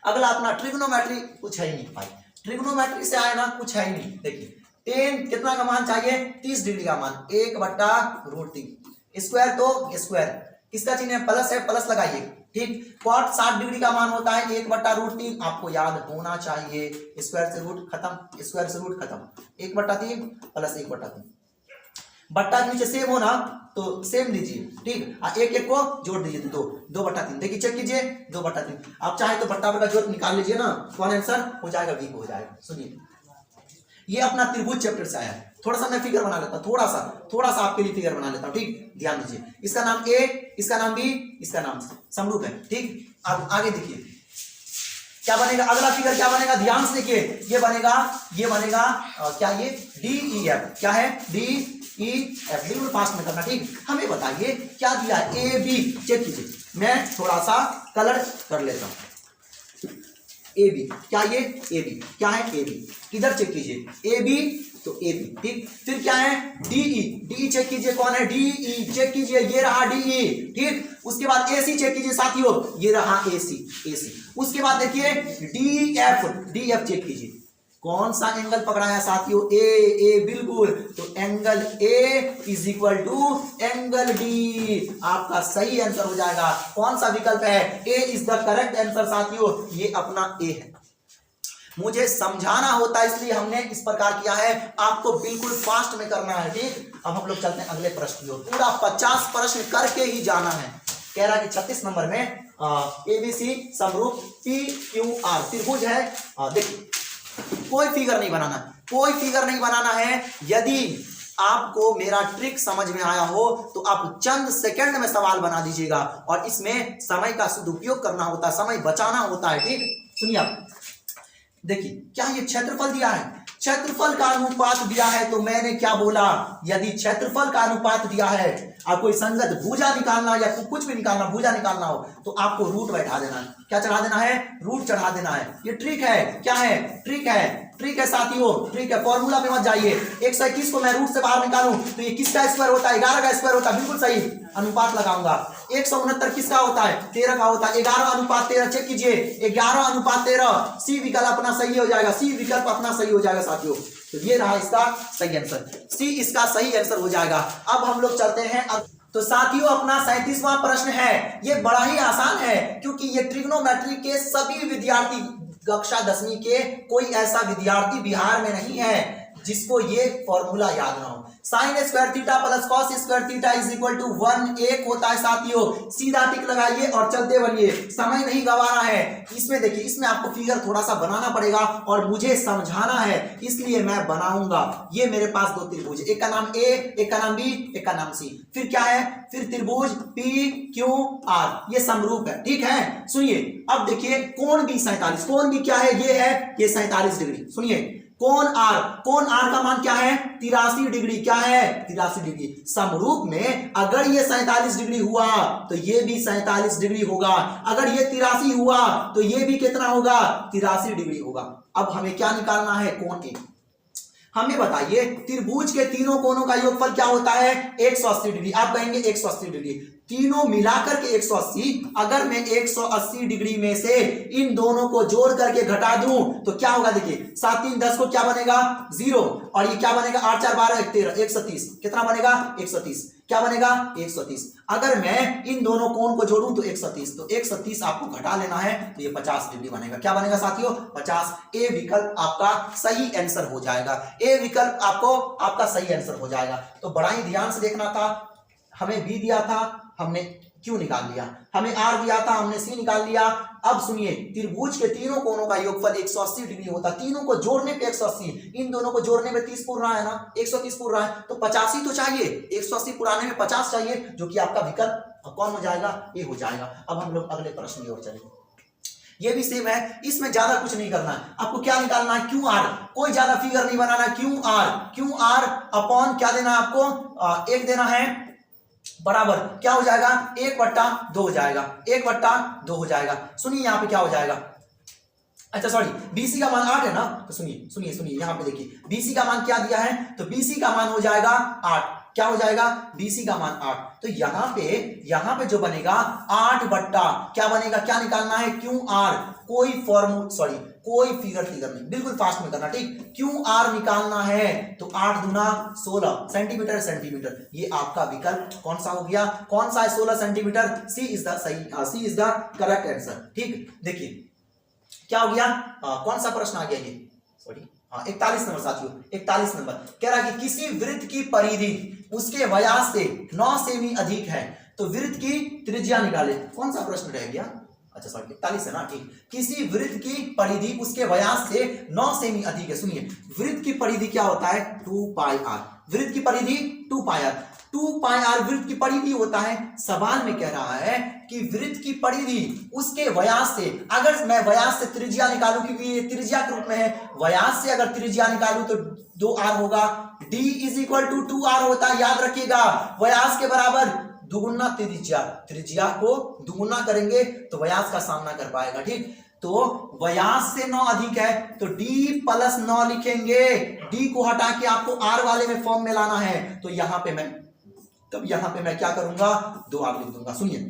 अगला अपना ट्रिग्नोमेट्री, कुछ है ही नहीं भाई, ट्रिग्नोमेट्री से आए ना, कुछ है ही नहीं। देखिए, टेन कितना का मान चाहिए? 30 डिग्री का मान, 1/√3। स्क्वायर तो स्क्वायर, किसका चिन्ह है? प्लस है, प्लस लगाइए, ठीक। कॉट 60 डिग्री का मान होता है 1/√3, आपको याद होना चाहिए। स्क्वायर से रूट खत्म, स्क्वायर से रूट खत्म, 1/3 प्लस 1/3। बट्टा नीचे सेम हो ना, तो सेम दीजिए, ठीक। एक एक को जोड़ दीजिए, तो 2/3। देखिए, चेक कीजिए, 2/3। आप चाहे तो बट्टा का जोड़ निकाल लीजिए ना, कौन आंसर हो जाएगा? बी हो जाएगा। सुनिए, ये अपना त्रिभुज चैप्टर से आया है। थोड़ा सा मैं फिगर बना लेता हूं, थोड़ा सा आपके लिए फिगर बना लेता हूं, ठीक। ध्यान दीजिए, इसका नाम ए, इसका नाम बी, इसका नाम समरूप है, ठीक। अब आगे देखिए क्या बनेगा। अगला फिगर क्या बनेगा? ध्यान से देखिए, ये बनेगा क्या? ये DEF। क्या है? DEF। बिल्कुल फास्ट में करना, ठीक। हमें बताइए क्या दिया है? AB। चेक कीजिए, मैं थोड़ा सा कलर कर लेता हूं। AB, क्या ये? AB क्या है? AB किधर चेक कीजिए? AB, तो AB, ठीक। फिर क्या है? DE चेक कीजिए, कौन है? DE चेक कीजिए, ये रहा DE, ठीक। उसके बाद AC चेक कीजिए साथियों, ये रहा AC। उसके बाद देखिए DF चेक कीजिए, कौन सा एंगल पकड़ाया साथियों? ए बिल्कुल। तो angle A is equal to angle D, आपका सही आंसर हो जाएगा। कौन सा विकल्प है? A is the correct answer साथियों, ये अपना ए है। मुझे समझाना होता है इसलिए हमने इस प्रकार किया है, आपको बिल्कुल फास्ट में करना है, ठीक। अब हम लोग चलते हैं अगले प्रश्न की ओर। पूरा 50 प्रश्न करके ही जाना है। कह रहा है कि 36 नंबर में एबीसी समरूप पी क्यू आर त्रिभुज है। देखिए कोई फिगर नहीं बनाना, कोई फिगर नहीं बनाना है। यदि आपको मेरा ट्रिक समझ में आया हो तो आप चंद सेकंड में सवाल बना दीजिएगा, और इसमें समय का सदुपयोग करना होता है, समय बचाना होता है, ठीक। सुनिए आप, देखिए क्या ये क्षेत्रफल दिया है, क्षेत्रफल का अनुपात दिया है, तो मैंने क्या बोला, यदि क्षेत्रफल का अनुपात दिया है, आपको संगत भुजा निकालना या कुछ भी निकालना, भुजा निकालना हो तो आपको रूट बैठा देना है। क्या चढ़ा देना है? रूट चढ़ा देना है। ये ट्रिक है। क्या है? ट्रिक है, ट्रिक है साथियों, ट्रिक है। फॉर्मूला पे मत जाइए। 121 को मैं रूट से बाहर निकालूं तो ये किसका स्क्वायर होता है? 11 का स्क्वायर होता है, बिल्कुल सही। अनुपात लगाऊंगा। 169 किसका होता है? 13 का होता है। 11 अनुपात 13, चेक कीजिए, 11 अनुपात 13। सी विकल्प अपना सही हो जाएगा, सी विकल्प अपना सही हो जाएगा साथियों। तो ये रहा इसका सही आंसर, सी इसका सही आंसर हो जाएगा। अब हम लोग चलते हैं तो साथियों अपना 37वां प्रश्न है। ये बड़ा ही आसान है, क्योंकि ये ट्रिग्नोमेट्री के सभी विद्यार्थी, कक्षा 10वीं के कोई ऐसा विद्यार्थी बिहार में नहीं है जिसको ये फॉर्मूला याद ना हो। Sine square theta plus cos square theta is equal to 1 एक होता है साथियों। सीधा टिक लगाइए और चलते बनिए, समय नहीं गंवाना है। इसमें देखिए, इसमें आपको फिगर थोड़ा सा बनाना पड़ेगा और मुझे समझाना है, इसलिए मैं बनाऊंगा। ये मेरे पास दो त्रिभुज, एक का नाम ए, एक का नाम बी, एक का नाम सी। फिर क्या है? फिर त्रिभुज पी क्यू आर, ये समरूप है, ठीक है। सुनिए अब देखिए, कोण बी 47, कोण बी क्या है? ये है, ये 47 डिग्री। सुनिए कोण आर, कोण आर का मान क्या है? 83 डिग्री। क्या है? 83 डिग्री। समरूप में अगर ये 47 डिग्री हुआ तो ये भी 47 डिग्री होगा, अगर ये 83 हुआ तो ये भी कितना होगा? 83 डिग्री होगा। अब हमें क्या निकालना है? कोण ए। हमें बताइए त्रिभुज के तीनों कोणों का योगफल क्या होता है? 180 डिग्री। आप कहेंगे 180 डिग्री, तीनों मिलाकर के 180। अगर मैं 180 डिग्री में से इन दोनों को जोड़ करके घटा दूं तो क्या होगा? देखिए 7 3 10 को क्या बनेगा? 0, और ये क्या बनेगा? 8 4 12 13, 130। कितना बनेगा? 130। क्या बनेगा? 130। अगर मैं इन दोनों कोण को जोड़ूं तो 130, तो 130 आपको घटा लेना है तो ये 50 डिग्री बनेगा। क्या बनेगा साथियों? 50। ए विकल्प आपका सही आंसर हो जाएगा, ए विकल्प आपको आपका सही आंसर हो जाएगा। तो बड़ा ही ध्यान से देखना था। हमें बी दिया था, हमने क्यू निकाल लिया, हमें आर दिया था, हमने सी निकाल लिया। अब सुनिए, त्रिभुज के तीनों कोणों का योगफल 180 डिग्री होता है। तीनों को जोड़ने पे 180, इन दोनों को जोड़ने में 30 पूर रहा है ना, 130 पूर रहा है, तो 85 तो चाहिए। 180 पुराने में 50 चाहिए, जो कि आपका विकल्प कौन हो जाएगा? ए हो जाएगा। अब हम लोग अगले प्रश्न की ओर चलेंगे। ये भी सेम है, इसमें ज्यादा कुछ नहीं करना है। आपको क्या निकालना है? Q R. कोई ज्यादा फिगर नहीं बनाना। Q R, Q R upon क्या देना है आपको? 1 देना है, बराबर क्या हो जाएगा? 1/2 हो जाएगा, 1/2 हो जाएगा। सुनिए यहाँ पे क्या हो जाएगा? अच्छा सॉरी, बीसी का मान 8 है ना, तो सुनिए सुनिए सुनिए, यहाँ पे देखिए बीसी का मान क्या दिया है, तो बीसी का मान हो जाएगा 8। क्या हो जाएगा? बीसी का मान 8। तो यहाँ पे जो बनेगा 8 बट्टा क्या बनेगा? क्या निकालना है? Q R. कोई कोई फिगर नहीं, बिल्कुल फास्ट में करना, ठीक। क्यू आर निकालना है तो 8 दूना 16 सेंटीमीटर, सेंटीमीटर। ये आपका विकल्प कौन सा हो गया? कौन सा है? 16 सेंटीमीटर। सी इज द सही, सी इज द करेक्ट आंसर, ठीक। देखिए क्या हो गया? कौन सा प्रश्न आ गया ये? सॉरी, 41 नंबर साथियों, 41 नंबर कह रहा है कि किसी वृत्त की परिधि उसके व्यास से 9 सेमी अधिक है तो वृत्त की त्रिज्या निकाले। कौन सा प्रश्न रह गया? अच्छा सॉरी, 41 है ना, ठीक। किसी वृत्त की परिधि उसके व्यास से 9 सेमी अधिक है। सुनिए, वृत्त की परिधि क्या होता है? 2 पाई आर। वृत्त की परिधि 2 पाई आर, 2 पाई आर वृत्त की परिधि होता है। सवाल में कह रहा है कि वृत्त की परिधि उसके व्यास से, अगर मैं व्यास से त्रिज्या निकालूं, क्योंकि ये त्रिज्या के रूप में है, व्यास से अगर त्रिज्या निकालूं तो 2r होगा। d is equal to 2r होता है, याद रखिएगा। व्यास के बराबर दुगुना त्रिज्या, त्रिज्या को दुगुना करेंगे तो व्यास का सामना कर पाएगा, ठीक। तो व्यास से 9 अधिक है तो d प्लस 9 लिखेंगे। d को हटा के आपको r वाले में फॉर्म में लाना है, तो यहाँ पे मैं क्या करूंगा? 2r लिख दूंगा। सुनिए,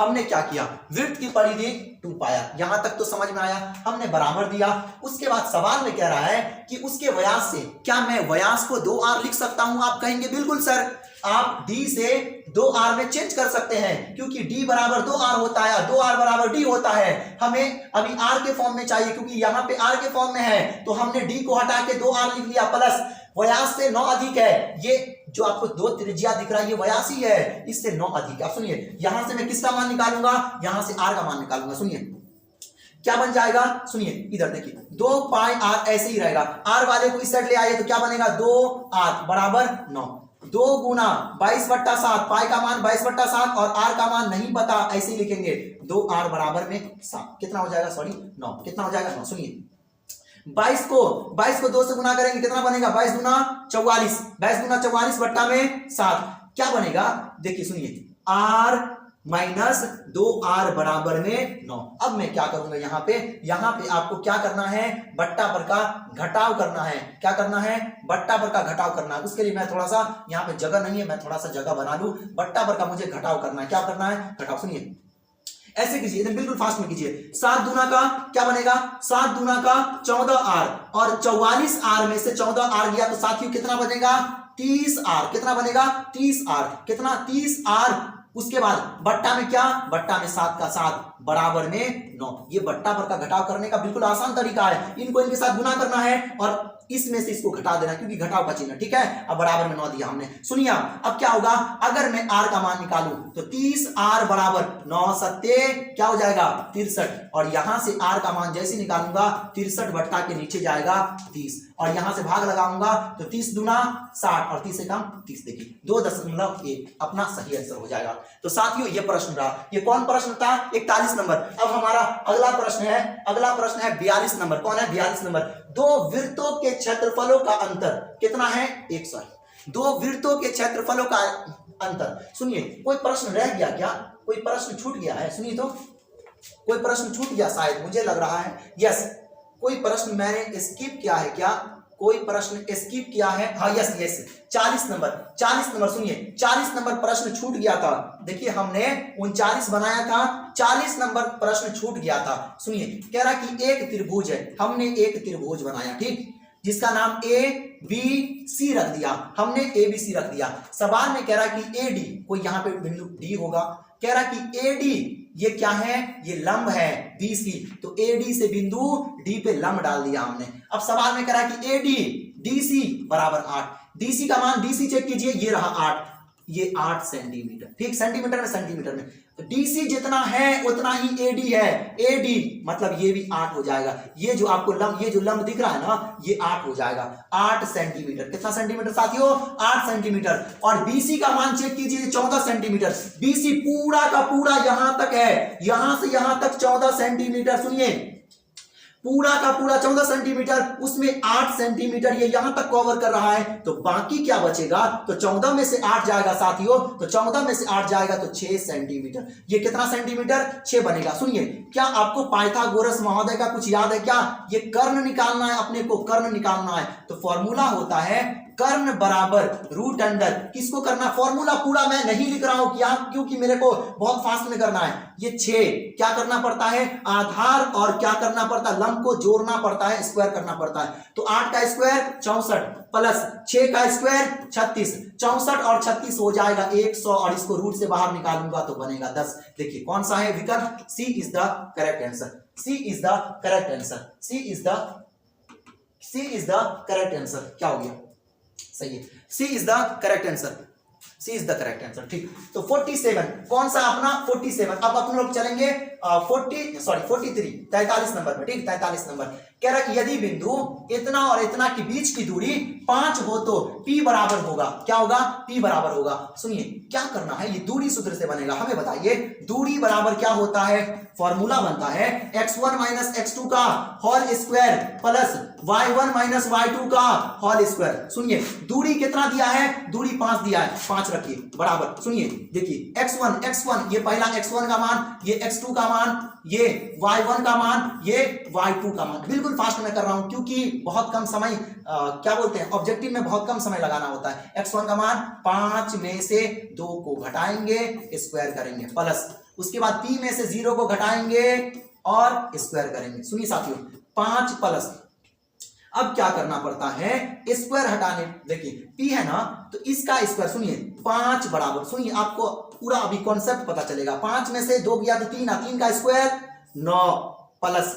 हमने क्या किया, वृत्त की परिधि 2 पाया, यहां तक तो समझ में आया, हमने बराबर दिया। उसके बाद सवाल में कह रहा है कि उसके व्यास से क्या मैं व्यास को 2r लिख सकता हूं? आप कहेंगे बिल्कुल सर, आप d से 2r में चेंज कर सकते हैं, क्योंकि d बराबर 2r होता है, 2r बराबर d होता है। हमें अभी r के फॉर्म में चाहिए, क्योंकि यहाँ पे r के फॉर्म में है, तो हमने d को हटा के 2r लिख लिया, प्लस व्यास से 9 अधिक है, ये जो आपको 2 त्रिज्या दिख रहा है ये व्यास ही है, इससे 9 अधिक है। अब सुनिए, यहां से मैं किसका मान निकालूंगा, यहां से r का मान निकालूंगा। सुनिए क्या बन जाएगा, सुनिए इधर देखिए, 2 पाई r ऐसे ही रहेगा, r वाले को इस साइड ले आइए तो क्या बनेगा, 2r बराबर 9, 2 गुना 22/7, पाई का मान 22/7 और r का मान नहीं पता, ऐसे ही लिखेंगे, 2r बराबर में 7, कितना हो जाएगा, सॉरी 9, कितना हो जाएगा 9। सुनिए 22 को 2 से गुना करेंगे, कितना बनेगा, 22 गुना 44, 22 गुना 44 बट्टा में 7, क्या बनेगा, देखिए सुनिए, r माइनस 2r बराबर में 9। अब मैं क्या करूंगा, यहाँ पे आपको क्या करना है, बट्टा पर का घटाव करना है, क्या करना है, बट्टा पर का घटाव करना है। उसके लिए मैं थोड़ा सा, यहाँ पे जगह नहीं है, मैं थोड़ा सा जगह बना लूं, बट्टा पर का मुझे घटाव करना है, क्या करना है, घटाव। सुनिए ऐसे कीजिए, बिल्कुल फास्ट में कीजिए, 7 दूना का क्या बनेगा, 7 दूना का 14r, और 44r में से 14r गया तो साथियों कितना बनेगा, 30r, कितना बनेगा, 30r, कितना 30r। उसके बाद बट्टा में क्या, बट्टा में 7 का 7 बराबर में 9। ये बट्टा पर का घटाव करने का बिल्कुल आसान तरीका है, इनको इनके साथ गुना करना है और इसमें से इसको घटा देना, क्योंकि घटाव का चिन्ह, ठीक है। अब बराबर में 9 दिया हमने। सुनिए अब क्या होगा, अगर मैं r का मान निकालूं तो 30r बराबर 9 सत्ते क्या हो जाएगा, 63, और यहां से r का मान जैसे निकालूंगा 63 बट्टा के नीचे जाएगा 30, और यहां से भाग लगाऊंगा तो 30 दूना 60 और 30 से कम 30, देखिए 2.1 अपना सही आंसर हो जाएगा। तो साथियों ये प्रश्न रहा, ये कौन प्रश्न था, 41 नंबर। अब हमारा अगला प्रश्न है 42 नंबर। कौन है, 42 नंबर। 2 वृत्तों के क्षेत्रफलों का अंतर कितना है, 100। 2 वृत्तों के क्षेत्रफलों का अंतर। सुनिए कोई प्रश्न रह गया क्या, कोई प्रश्न छूट गया है, सुनिए तो कोई प्रश्न छूट गया शायद, मुझे लग रहा है, यस कोई प्रश्न मैंने स्किप किया है क्या, कोई प्रश्न स्किप किया है, हाँ यस 40 नंबर। सुनिए 40 नंबर प्रश्न छूट गया था, देखिए हमने 39 बनाया था, 40 नंबर प्रश्न छूट गया था। सुनिए कह रहा कि एक त्रिभुज है, हमने एक त्रिभुज बनाया, ठीक, जिसका नाम ए बी सी रख दिया, हमने ए बी सी रख दिया। सवाल में कह रहा कि ए डी, कोई यहाँ पे बिंदु डी होगा, कह रहा कि ए डी ये क्या है, ये लंब है बी सी, तो ए डी से बिंदु डी पे लंब डाल दिया हमने। अब सवाल में कह रहा कि ए डी डी सी बराबर 8, डी सी का मान, डी सी चेक कीजिए, ये रहा 8, ये 8 सेंटीमीटर, ठीक, सेंटीमीटर में सेंटीमीटर में, तो डीसी जितना है उतना ही एडी है, एडी मतलब ये भी 8 हो जाएगा। ये जो आपको लंब, ये जो लंब दिख रहा है ना, ये 8 हो जाएगा, 8 सेंटीमीटर। कितना सेंटीमीटर साथियों, 8 सेंटीमीटर। और बीसी का मान चेक कीजिए, 14 सेंटीमीटर। बीसी पूरा का पूरा यहां तक है, यहां से यहां तक 14 सेंटीमीटर। सुनिए पूरा का पूरा 14 सेंटीमीटर, उसमें 8 सेंटीमीटर ये यहां तक कवर कर रहा है, तो बाकी क्या बचेगा, तो 14 में से 8 जाएगा साथियों, तो 14 में से 8 जाएगा तो 6 सेंटीमीटर। ये कितना सेंटीमीटर, 6 बनेगा। सुनिए क्या आपको पाइथागोरस महोदय का कुछ याद है क्या, ये कर्ण निकालना है, अपने को कर्ण निकालना है, तो फॉर्मूला होता है कर्ण बराबर रूट अंडर, किसको करना, फॉर्मूला पूरा मैं नहीं लिख रहा हूं क्या, क्योंकि मेरे को बहुत फास्ट में करना है। ये 6 क्या करना पड़ता है, आधार और क्या करना पड़ता है, लंब को जोड़ना पड़ता है, स्क्वायर करना पड़ता है। तो 8 का स्क्वायर 64 प्लस 6 का स्क्वायर 36, 64 और 36 हो जाएगा 100, और इसको रूट से बाहर निकालूंगा तो बनेगा 10। देखिए कौन सा है विकल्प, C is the correct answer, C is the correct answer, C is the correct answer. क्या हो गया, सही है, C is the correct answer, C is the correct answer. ठीक, तो 47 कौन सा अपना 47। अब अपन लोग चलेंगे 43 नंबर पे। ठीक, 43 नंबर कह रहा कि यदि बिंदु इतना और इतना के बीच की दूरी 5 हो तो P बराबर होगा, क्या होगा, P बराबर होगा। सुनिए क्या करना है, ये दूरी सूत्र से बनेगा, हमें बताइए दूरी बराबर क्या होता है, फॉर्मूला बनता है x1 माइनस x2 का whole square plus y1 minus y2 का होल स्क्वायर। सुनिए दूरी कितना दिया है, दूरी 5 दिया है, 5 रखिए बराबर। सुनिए देखिए x1 ये पहला x1 का मान, ये x2 का मान, ये y1 का मान, ये y2 का मान। बिल्कुल फास्ट में कर रहा हूं क्योंकि बहुत कम समय क्या बोलते हैं, ऑब्जेक्टिव में बहुत कम समय लगाना होता है। x1 का मान 5 में से 2 को घटाएंगे, स्क्वायर करेंगे, प्लस उसके बाद p में से 0 को घटाएंगे और स्क्वायर करेंगे। सुनिए साथियों, 5 प्लस, अब क्या करना पड़ता है, स्क्वायर हटाने, देखिए p है ना, तो इसका स्क्वायर, सुनिए 5 बराबर, सुनिए आपको पूरा अभी कॉन्सेप्ट पता चलेगा। 5 में से 2 गया तो 3, 3 का स्क्वायर 9 प्लस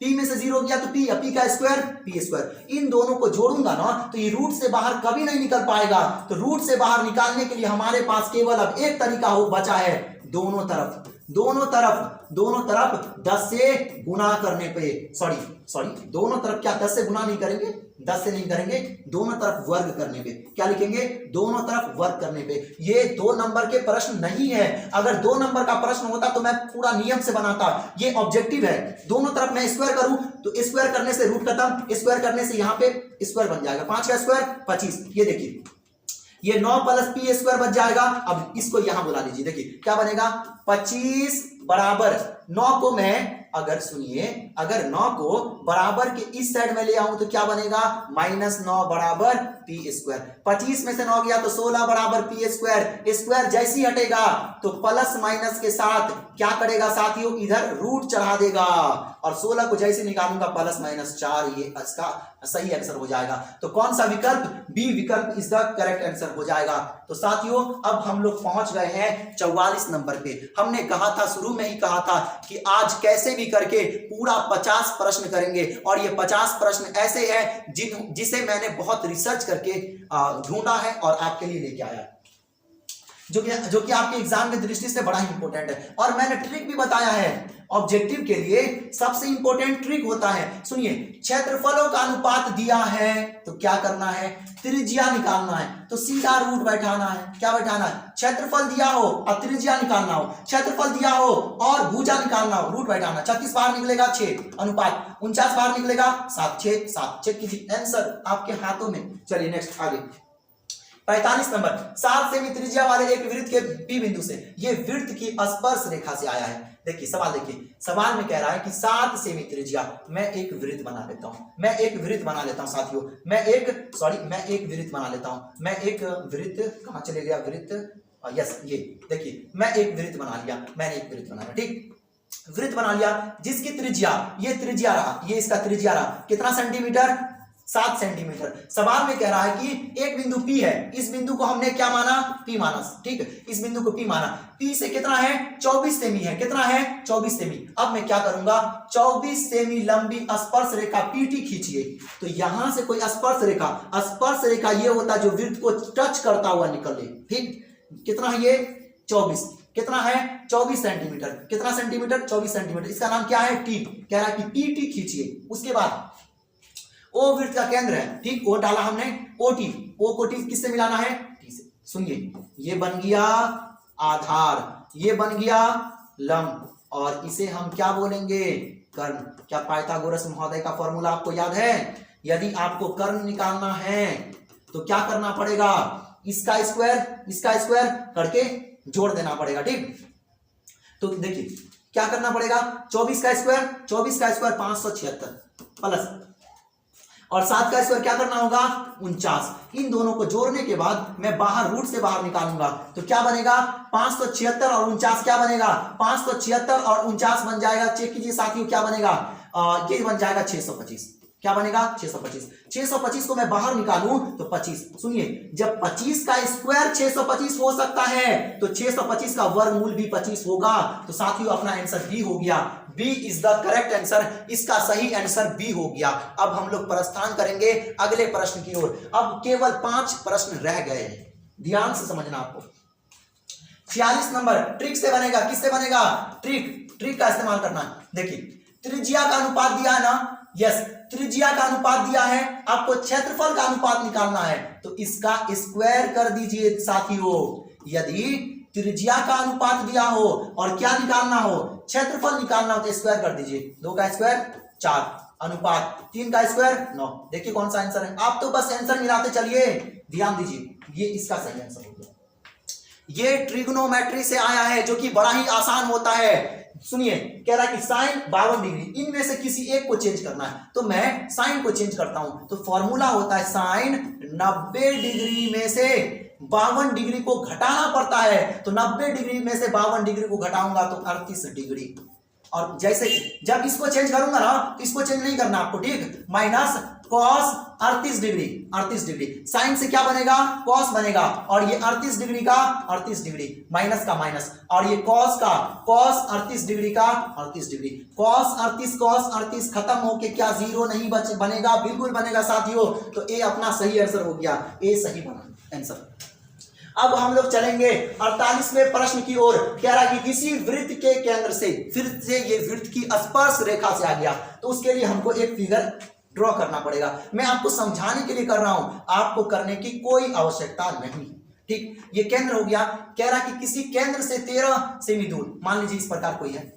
p में से 0 गया तो p, p का स्क्वायर p स्क्वायर। इन दोनों को जोड़ूंगा ना तो ये रूट से बाहर कभी नहीं निकल पाएगा। तो रूट से बाहर निकालने के लिए हमारे पास केवल अब एक तरीका हो बचा है, दोनों तरफ 10 से गुना करने पे, सॉरी दोनों तरफ क्या 10 से गुना नहीं करेंगे, 10 से नहीं करेंगे, दोनों तरफ वर्ग करने पे। क्या लिखेंगे, दोनों तरफ वर्ग करने पे। ये 2 नंबर के प्रश्न नहीं है। अगर 2 नंबर का प्रश्न होता तो मैं पूरा नियम से बनाता। ये ऑब्जेक्टिव है, दोनों तरफ मैं स्क्वायर करूं तो स्क्वायर करने से रूट खत्म, स्क्वायर करने से यहां पे स्क्वायर बन जाएगा, 5 का स्क्वायर 25। ये देखिए ये 9 प्लस p स्क्वायर बच जाएगा। अब इसको यहां बुला लीजिए, देखिए क्या बनेगा, 25 बराबर 9 को मैं, अगर सुनिए, अगर 9 को बराबर के इस साइड में ले आऊं तो क्या बनेगा, -9 बराबर p स्क्वायर। 25 में से 9 गया तो 16 बराबर p स्क्वायर। स्क्वायर जैसे ही हटेगा तो प्लस माइनस के साथ क्या करेगा साथियों, इधर रूट चढ़ा देगा, और 16 को जैसे निकालूंगा प्लस माइनस 4, ये इसका सही आंसर हो जाएगा। तो कौन सा विकल्प, बी विकल्प इज द करेक्ट आंसर हो जाएगा। तो साथियों अब हम लोग पहुंच गए हैं 44 नंबर पे। हमने कहा था, शुरू में ही कहा था कि आज कैसे भी करके पूरा 50 प्रश्न करेंगे, और ये 50 प्रश्न ऐसे हैं जिसे मैंने बहुत रिसर्च करके ढूंढा है और आपके लिए लेके आया, जो कि आपके एग्जाम की दृष्टि से बड़ा ही इंपॉर्टेंट है। और मैंने ट्रिक भी बताया है, ऑब्जेक्टिव के लिए सबसे इंपॉर्टेंट ट्रिक होता है। सुनिए, क्षेत्रफलों का अनुपात दिया है तो क्या करना है, त्रिज्या निकालना है, तो सीधा रूट बैठाना है। क्या बैठाना है, क्षेत्रफल दिया हो और त्रिज्या निकालना हो, क्षेत्रफल दिया हो और भुजा निकालना हो, रूट बैठाना। 36 बार निकलेगा 6, अनुपात 49 बार निकलेगा 7, 6 7, चेक कीजिए, आंसर आपके हाथों में। चलिए नेक्स्ट आगे 45 नंबर, 7 सेमी त्रिज्या वाले एक वृत्त के बी बिंदु से, ये वृत्त की स्पर्श रेखा से आया है। देखिए सवाल, देखिए सवाल में कह रहा है कि 7 सेमी त्रिज्या, मैं एक वृत्त बना लेता हूं, मैं एक वृत्त बना लेता हूं साथियों, मैं एक वृत्त बना लेता हूं, मैं एक वृत्त, कहां चले गया वृत्त, यस ये देखिए मैं एक वृत्त बना लिया, मैंने एक वृत्त बनाया, ठीक, वृत्त बना लिया जिसकी त्रिज्या, ये त्रिज्या रहा, ये इसका त्रिज्या रहा, कितना सेंटीमीटर, 7 सेंटीमीटर। सवाल में कह रहा है कि एक बिंदु P है, इस बिंदु को हमने क्या माना, P माना, ठीक है, इस बिंदु को P माना, P से कितना है 24 सेमी है, कितना है 24 सेमी। अब मैं क्या करूंगा, 24 सेमी लंबी स्पर्श रेखा PT खींचिए। तो यहां से कोई स्पर्श रेखा ये होता है जो वृत्त को टच करता हुआ निकले, ठीक, कितना है ये 24, कितना है 24 सेंटीमीटर, कितना सेंटीमीटर 24 सेंटीमीटर, इसका नाम क्या है T। कह रहा है कि PT खींचिए। उसके बाद O वृत्त का केंद्र है, ठीक, O डाला हमने, OT, O को T किससे मिलाना है, T से। सुनिए ये बन गया आधार, ये बन गया लंब, और इसे हम क्या बोलेंगे, कर्ण। क्या पाइथागोरस महोदय का फॉर्मूला आपको याद है, यदि आपको कर्ण निकालना है तो क्या करना पड़ेगा, इसका स्क्वायर करके जोड़ देना पड़ेगा, ठीक। तो देखिए क्या करना पड़ेगा, 24 का स्क्वायर 576 प्लस, और 7 का स्क्वायर क्या करना होगा 49। इन दोनों को जोड़ने के बाद मैं बाहर रूट से बाहर निकालूंगा तो क्या बनेगा 576 और 49, क्या बनेगा 576 और 49 बन जाएगा। चेक कीजिए साथियों क्या बनेगा, ये बन जाएगा 625। क्या बनेगा 625 को मैं बाहर निकालूं तो 25। सुनिए जब 25 का स्क्वायर 625 हो सकता है तो 625 का वर्गमूल भी 25 होगा। तो साथियों अपना आंसर बी हो गया, B is the correct answer, इसका सही आंसर बी हो गया। अब हम लोग प्रस्थान करेंगे अगले प्रश्न की ओर। अब केवल 5 प्रश्न रह गए हैं, ध्यान से समझना आपको। 46 नंबर ट्रिक से बनेगा, किससे बनेगा, ट्रिक का इस्तेमाल करना। देखिए त्रिज्या का अनुपात दिया है ना, यस त्रिज्या का अनुपात दिया है, आपको क्षेत्रफल का अनुपात निकालना है तो इसका स्क्वायर कर दीजिए साथियों। यदि त्रिज्या का अनुपात दिया हो और क्या निकालना हो, क्षेत्रफल निकालना हो तो स्क्वायर कर दीजिए। 2 का स्क्वायर 4, अनुपात 3 का स्क्वायर 9। देखिए कौन सा आंसर है, आप तो बस आंसर मिलाते चलिए, ध्यान दीजिए ये इसका सही आंसर हो गया। ये ट्रिग्नोमेट्री से आया है जो कि बड़ा ही आसान होता है। सुनिए कह रहा है कि साइन 52 डिग्री, इनमें से किसी एक को चेंज करना है तो मैं साइन को चेंज करता हूं। तो फॉर्मूला होता है साइन 90 डिग्री में से 52 डिग्री को घटाना पड़ता है, तो 90 डिग्री में से 52 डिग्री को घटाऊंगा तो 38 डिग्री। और जैसे जब इसको चेंज करूंगा ना, तो इसको चेंज नहीं करना आपको, ठीक, minus cos 38 degree, 38 degree sine से क्या बनेगा, कॉस बनेगा, और ये 38 डिग्री का 38 डिग्री, माइनस का माइनस, और ये कॉस का कॉस 38 डिग्री का 38 डिग्री, कॉस 38 खत्म होके क्या जीरो नहीं बनेगा, बिल्कुल बनेगा साथियों। तो ए अपना सही आंसर हो गया, ए सही बना आंसर। अब हम लोग चलेंगे 48वें प्रश्न की ओर। कह रहा कि किसी वृत्त के केंद्र से, फिर से ये वृत्त की स्पर्श रेखा से आ गया, तो उसके लिए हमको एक फिगर ड्रॉ करना पड़ेगा। मैं आपको समझाने के लिए कर रहा हूं, आपको करने की कोई आवश्यकता नहीं, ठीक। ये केंद्र हो गया। कह रहा कि किसी केंद्र से 13 सेमी दूर, मान लीजिए इस प्रकार कोई है,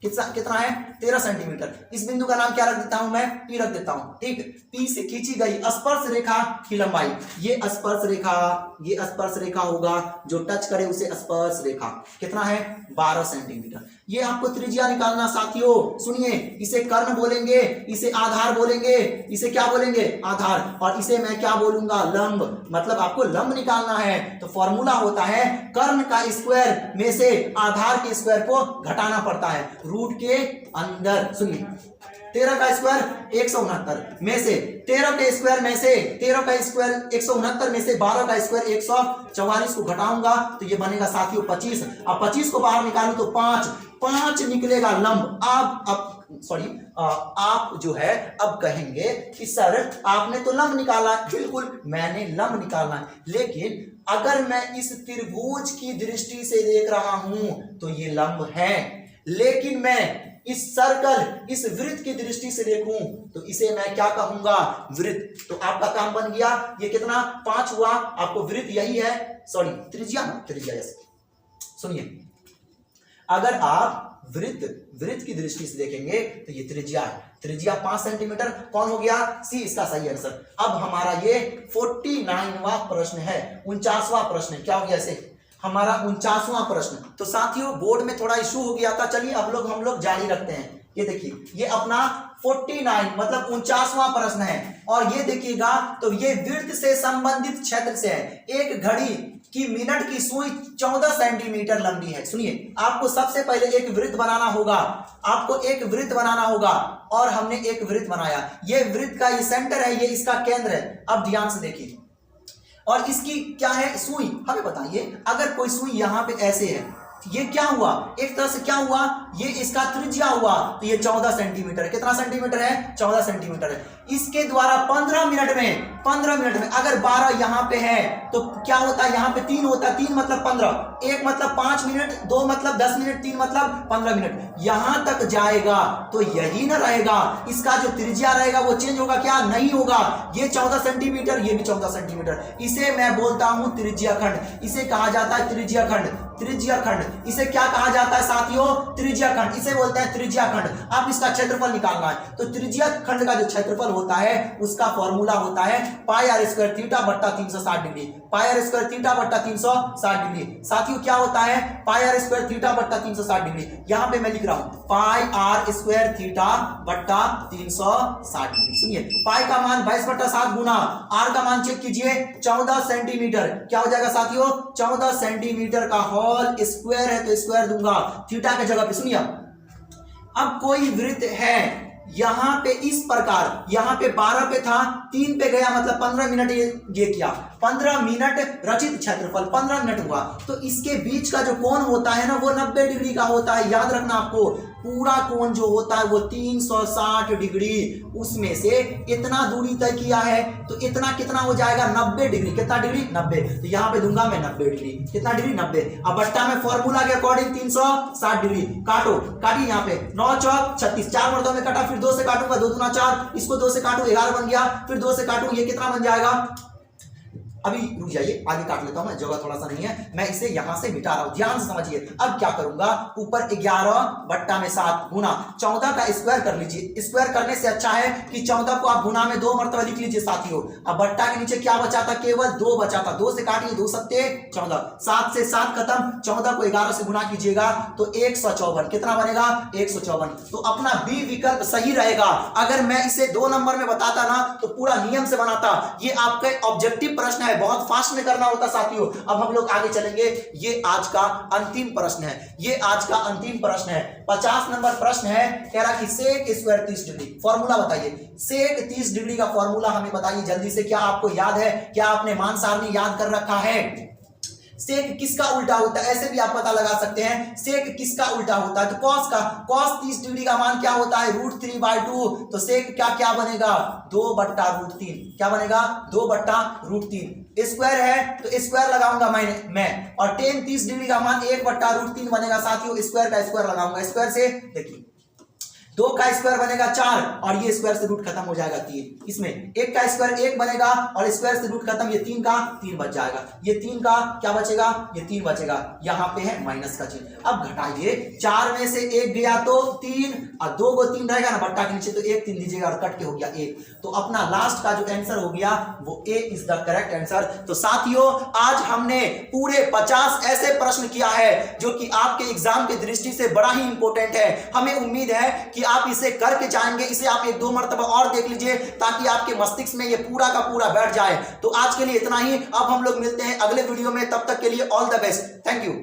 कितना है 13 सेंटीमीटर। इस बिंदु का नाम क्या रख देता हूं मैं, पी रख देता हूं, ठीक। पी से खींची गई स्पर्श रेखा की लंबाई, ये स्पर्श रेखा होगा, जो टच करे उसे स्पर्श रेखा, कितना है 12 सेंटीमीटर। ये आपको त्रिज्या निकालना साथियों, सुनिए, इसे कर्ण बोलेंगे, इसे आधार बोलेंगे, इसे क्या बोलेंगे, आधार, और इसे मैं क्या बोलूंगा, लंब। मतलब आपको लंब निकालना है, तो फॉर्मूला होता है कर्ण का स्क्वायर में से आधार के स्क्वायर को घटाना पड़ता है, रूट के अंदर। सुनिए, 13 का स्क्वायर 169 में से 13 के स्क्वायर में से 13 का स्क्वायर 169 में से 12 का स्क्वायर 144 को घटाऊंगा तो ये बनेगा साथियों 25। अब 25 को बाहर निकालूं तो 5 निकलेगा लंब। आप जो है अब कहेंगे कि सर आपने तो लंब निकाला, बिल्कुल मैंने लंब निकाला, लेकिन अगर मैं इस त्रिभुज की दृष्टि से देख रहा हूं तो ये लंब है, लेकिन मैं इस सर्कल, इस वृत्त की दृष्टि से देखूं तो इसे मैं क्या कहूंगा, वृत्त। तो आपका काम बन गया, ये कितना 5 हुआ, आपको वृत्त यही है, त्रिज्या ऐसे। सुनिए, अगर आप वृत्त की दृष्टि से देखेंगे तो ये त्रिज्या है, त्रिज्या 5 सेंटीमीटर। कौन हो गया, सी इसका सही आंसर। अब हमारा ये 49वां प्रश्न है, 49वां प्रश्न क्या हो गया इसे, हमारा 49वां प्रश्न। तो साथियों बोर्ड में थोड़ा इशू हो गया था, चलिए अब हम लोग जारी रखते हैं। ये देखिए, ये अपना 49 मतलब 49वां प्रश्न है, और ये देखिएगा तो ये वृत्त से संबंधित क्षेत्र से है। एक घड़ी की मिनट की सुई 14 सेंटीमीटर लंबी है। सुनिए, आपको सबसे पहले एक वृत्त बनाना होगा, और हमने एक वृत्त बनाया। ये वृत्त का ये सेंटर है, ये इसका केंद्र है। अब ध्यान से देखिए, और इसकी क्या है, सुई। हमें बताइए, अगर कोई सुई यहां पे ऐसे है, ये क्या हुआ, एक तरह से क्या हुआ, ये इसका त्रिज्या हुआ, तो ये 14 सेंटीमीटर। कितना सेंटीमीटर है, 14 सेंटीमीटर है। इसके द्वारा 15 मिनट में अगर 12 यहां पे है तो क्या होता है, यहां पे 3 होता है, 3 मतलब 15, 1 मतलब 5 मिनट, 2 मतलब 10 मिनट, 3 मतलब 15 मिनट, यहां तक जाएगा तो यही ना रहेगा, इसका जो त्रिज्या रहेगा वो चेंज होगा क्या, नहीं होगा। ये 14 सेंटीमीटर, ये भी 14 सेंटीमीटर, इसे मैं बोलता हूं त्रिज्या खंड। इसे कहा जाता है त्रिज्या खंड। इसे क्या कहा जाता है साथियों, त्रिज्या खंड, इसे बोलते हैं त्रिज्या खंड। अब इसका क्षेत्रफल निकालना है, तो त्रिज्या खंड का जो क्षेत्रफल होता है उसका फॉर्मूला होता है पाई आर स्क्वायर थीटा बट्टा 360 degree, pi r square theta बट्टा 360 डिग्री। साथियों क्या होता है, पाई आर स्क्वायर थीटा बट्टा 360 डिग्री। यहां पे मैं लिख रहा हूं पाई आर स्क्वायर थीटा बट्टा 360 डिग्री। सुनिए, पाई का मान 22/7 गुना आर का मान चेक कीजिए 14 सेंटीमीटर। क्या हो जाएगा साथियों, 14 सेंटीमीटर का होल स्क्वायर है तो स्क्वायर दूंगा थीटा के जगह पे। सुनिए, अब कोई वृत्त है यहां पे इस प्रकार, यहां पे 12 पे था, 3 पे गया, मतलब 15 मिनट ये किया, 15 मिनट रचित क्षेत्रफल 15 मिनट हुआ, तो इसके बीच का जो कोण होता है ना वो 90 डिग्री का होता है। याद रखना, आपको पूरा कोण जो होता है वो 360 डिग्री, उसमें से इतना दूरी तय किया है तो इतना कितना हो जाएगा, 90 डिग्री। कितना डिग्री, 90। तो यहां पे दूंगा मैं 90 डिग्री। कितना डिग्री, 90। अब बट्टा में फॉर्मूला के अकॉर्डिंग 360 डिग्री काटिए, यहाँ पे 9 चौक 36, 4 मर्दों में कटा, फिर 2 से काटूंगा, 2 दूना 4, इसको 2 से काटू 11 बन गया, फिर 2 से काटू, ये कितना बन जाएगा, अभी रुक जाइए, आगे काट लेता हूं मैं, जगह थोड़ा सा नहीं है, मैं इसे यहां से मिटा रहा हूं, ध्यान से समझिए। अब क्या करूंगा, ऊपर 11 बट्टा में 7 गुना 14 का स्क्वायर कर लीजिए। स्क्वायर करने से अच्छा है कि 14 को आप गुना में 2 मरतबा लिख लीजिए साथियों। अब बट्टा के नीचे क्या बचा था, केवल 2 बचा था, 2 से काटिए, 2 सत्ते 14, 7 से 7 खत्म, 14 को 11 से गुना कीजिएगा तो 154। कितना बनेगा, 154। तो अपना बी विकल्प सही रहेगा। अगर मैं इसे 2 नंबर में बताता ना तो पूरा नियम से बनाता। ये आपका ऑब्जेक्टिव प्रश्न है, है, बहुत फास्ट में करना होता साथियों। अब हम लोग आगे चलेंगे। ये आज का अंतिम प्रश्न है, ये आज का अंतिम प्रश्न है। 50 नंबर प्रश्न है, कह रहा कि सेक स्क्वायर 30 डिग्री, फॉर्मूला बताइए। सेक 30 डिग्री का फॉर्मूला हमें बताइए जल्दी से। क्या आपको याद है? क्या आपने मान सारणी याद कर रखा है? सेक किसका उल्टा होता है? ऐसे भी आप पता लगा सकते हैं सेक किसका उल्टा होता है। तो कॉस का, कॉस 30 डिग्री का मान क्या होता है? √3/2। तो सेक क्या क्या बनेगा? 2/√3। क्या बनेगा? 2/√3। स्क्वायर है तो स्क्वायर लगाऊंगा मैं, और tan 30 डिग्री का मान 1/√3 बनेगा साथियों। स्क्वायर का स्क्वायर लगाऊंगा, स्क्वायर से देखिए 2 का स्क्वायर बनेगा 4, और ये स्क्वायर से रूट खत्म हो जाएगा 3। इसमें 1 का स्क्वायर 1 बनेगा, और स्क्वायर से रूट खत्म, ये 3 का 3 बच जाएगा। ये 3 का क्या बचेगा? ये 3 बचेगा। यहाँ पे है माइनस का चिन्ह। अब घटाइए, 4 में से 1 गया तो 3, और 2 को 3 रहेगा ना बट्टा के नीचे, तो 1 3 दीजिएगा और कट के हो गया 1। तो अपना लास्ट का जो आंसर हो गया वो ए इज द करेक्ट आंसर। तो साथियों आज हमने पूरे 50 ऐसे प्रश्न किया है जो कि आपके एग्जाम की दृष्टि से बड़ा ही इंपॉर्टेंट है। हमें उम्मीद है कि आप इसे करके जाएंगे। इसे आप 1-2 मरतबा और देख लीजिए ताकि आपके मस्तिष्क में ये पूरा का पूरा बैठ जाए। तो आज के लिए इतना ही। अब हम लोग मिलते हैं अगले वीडियो में, तब तक के लिए all the best. Thank you.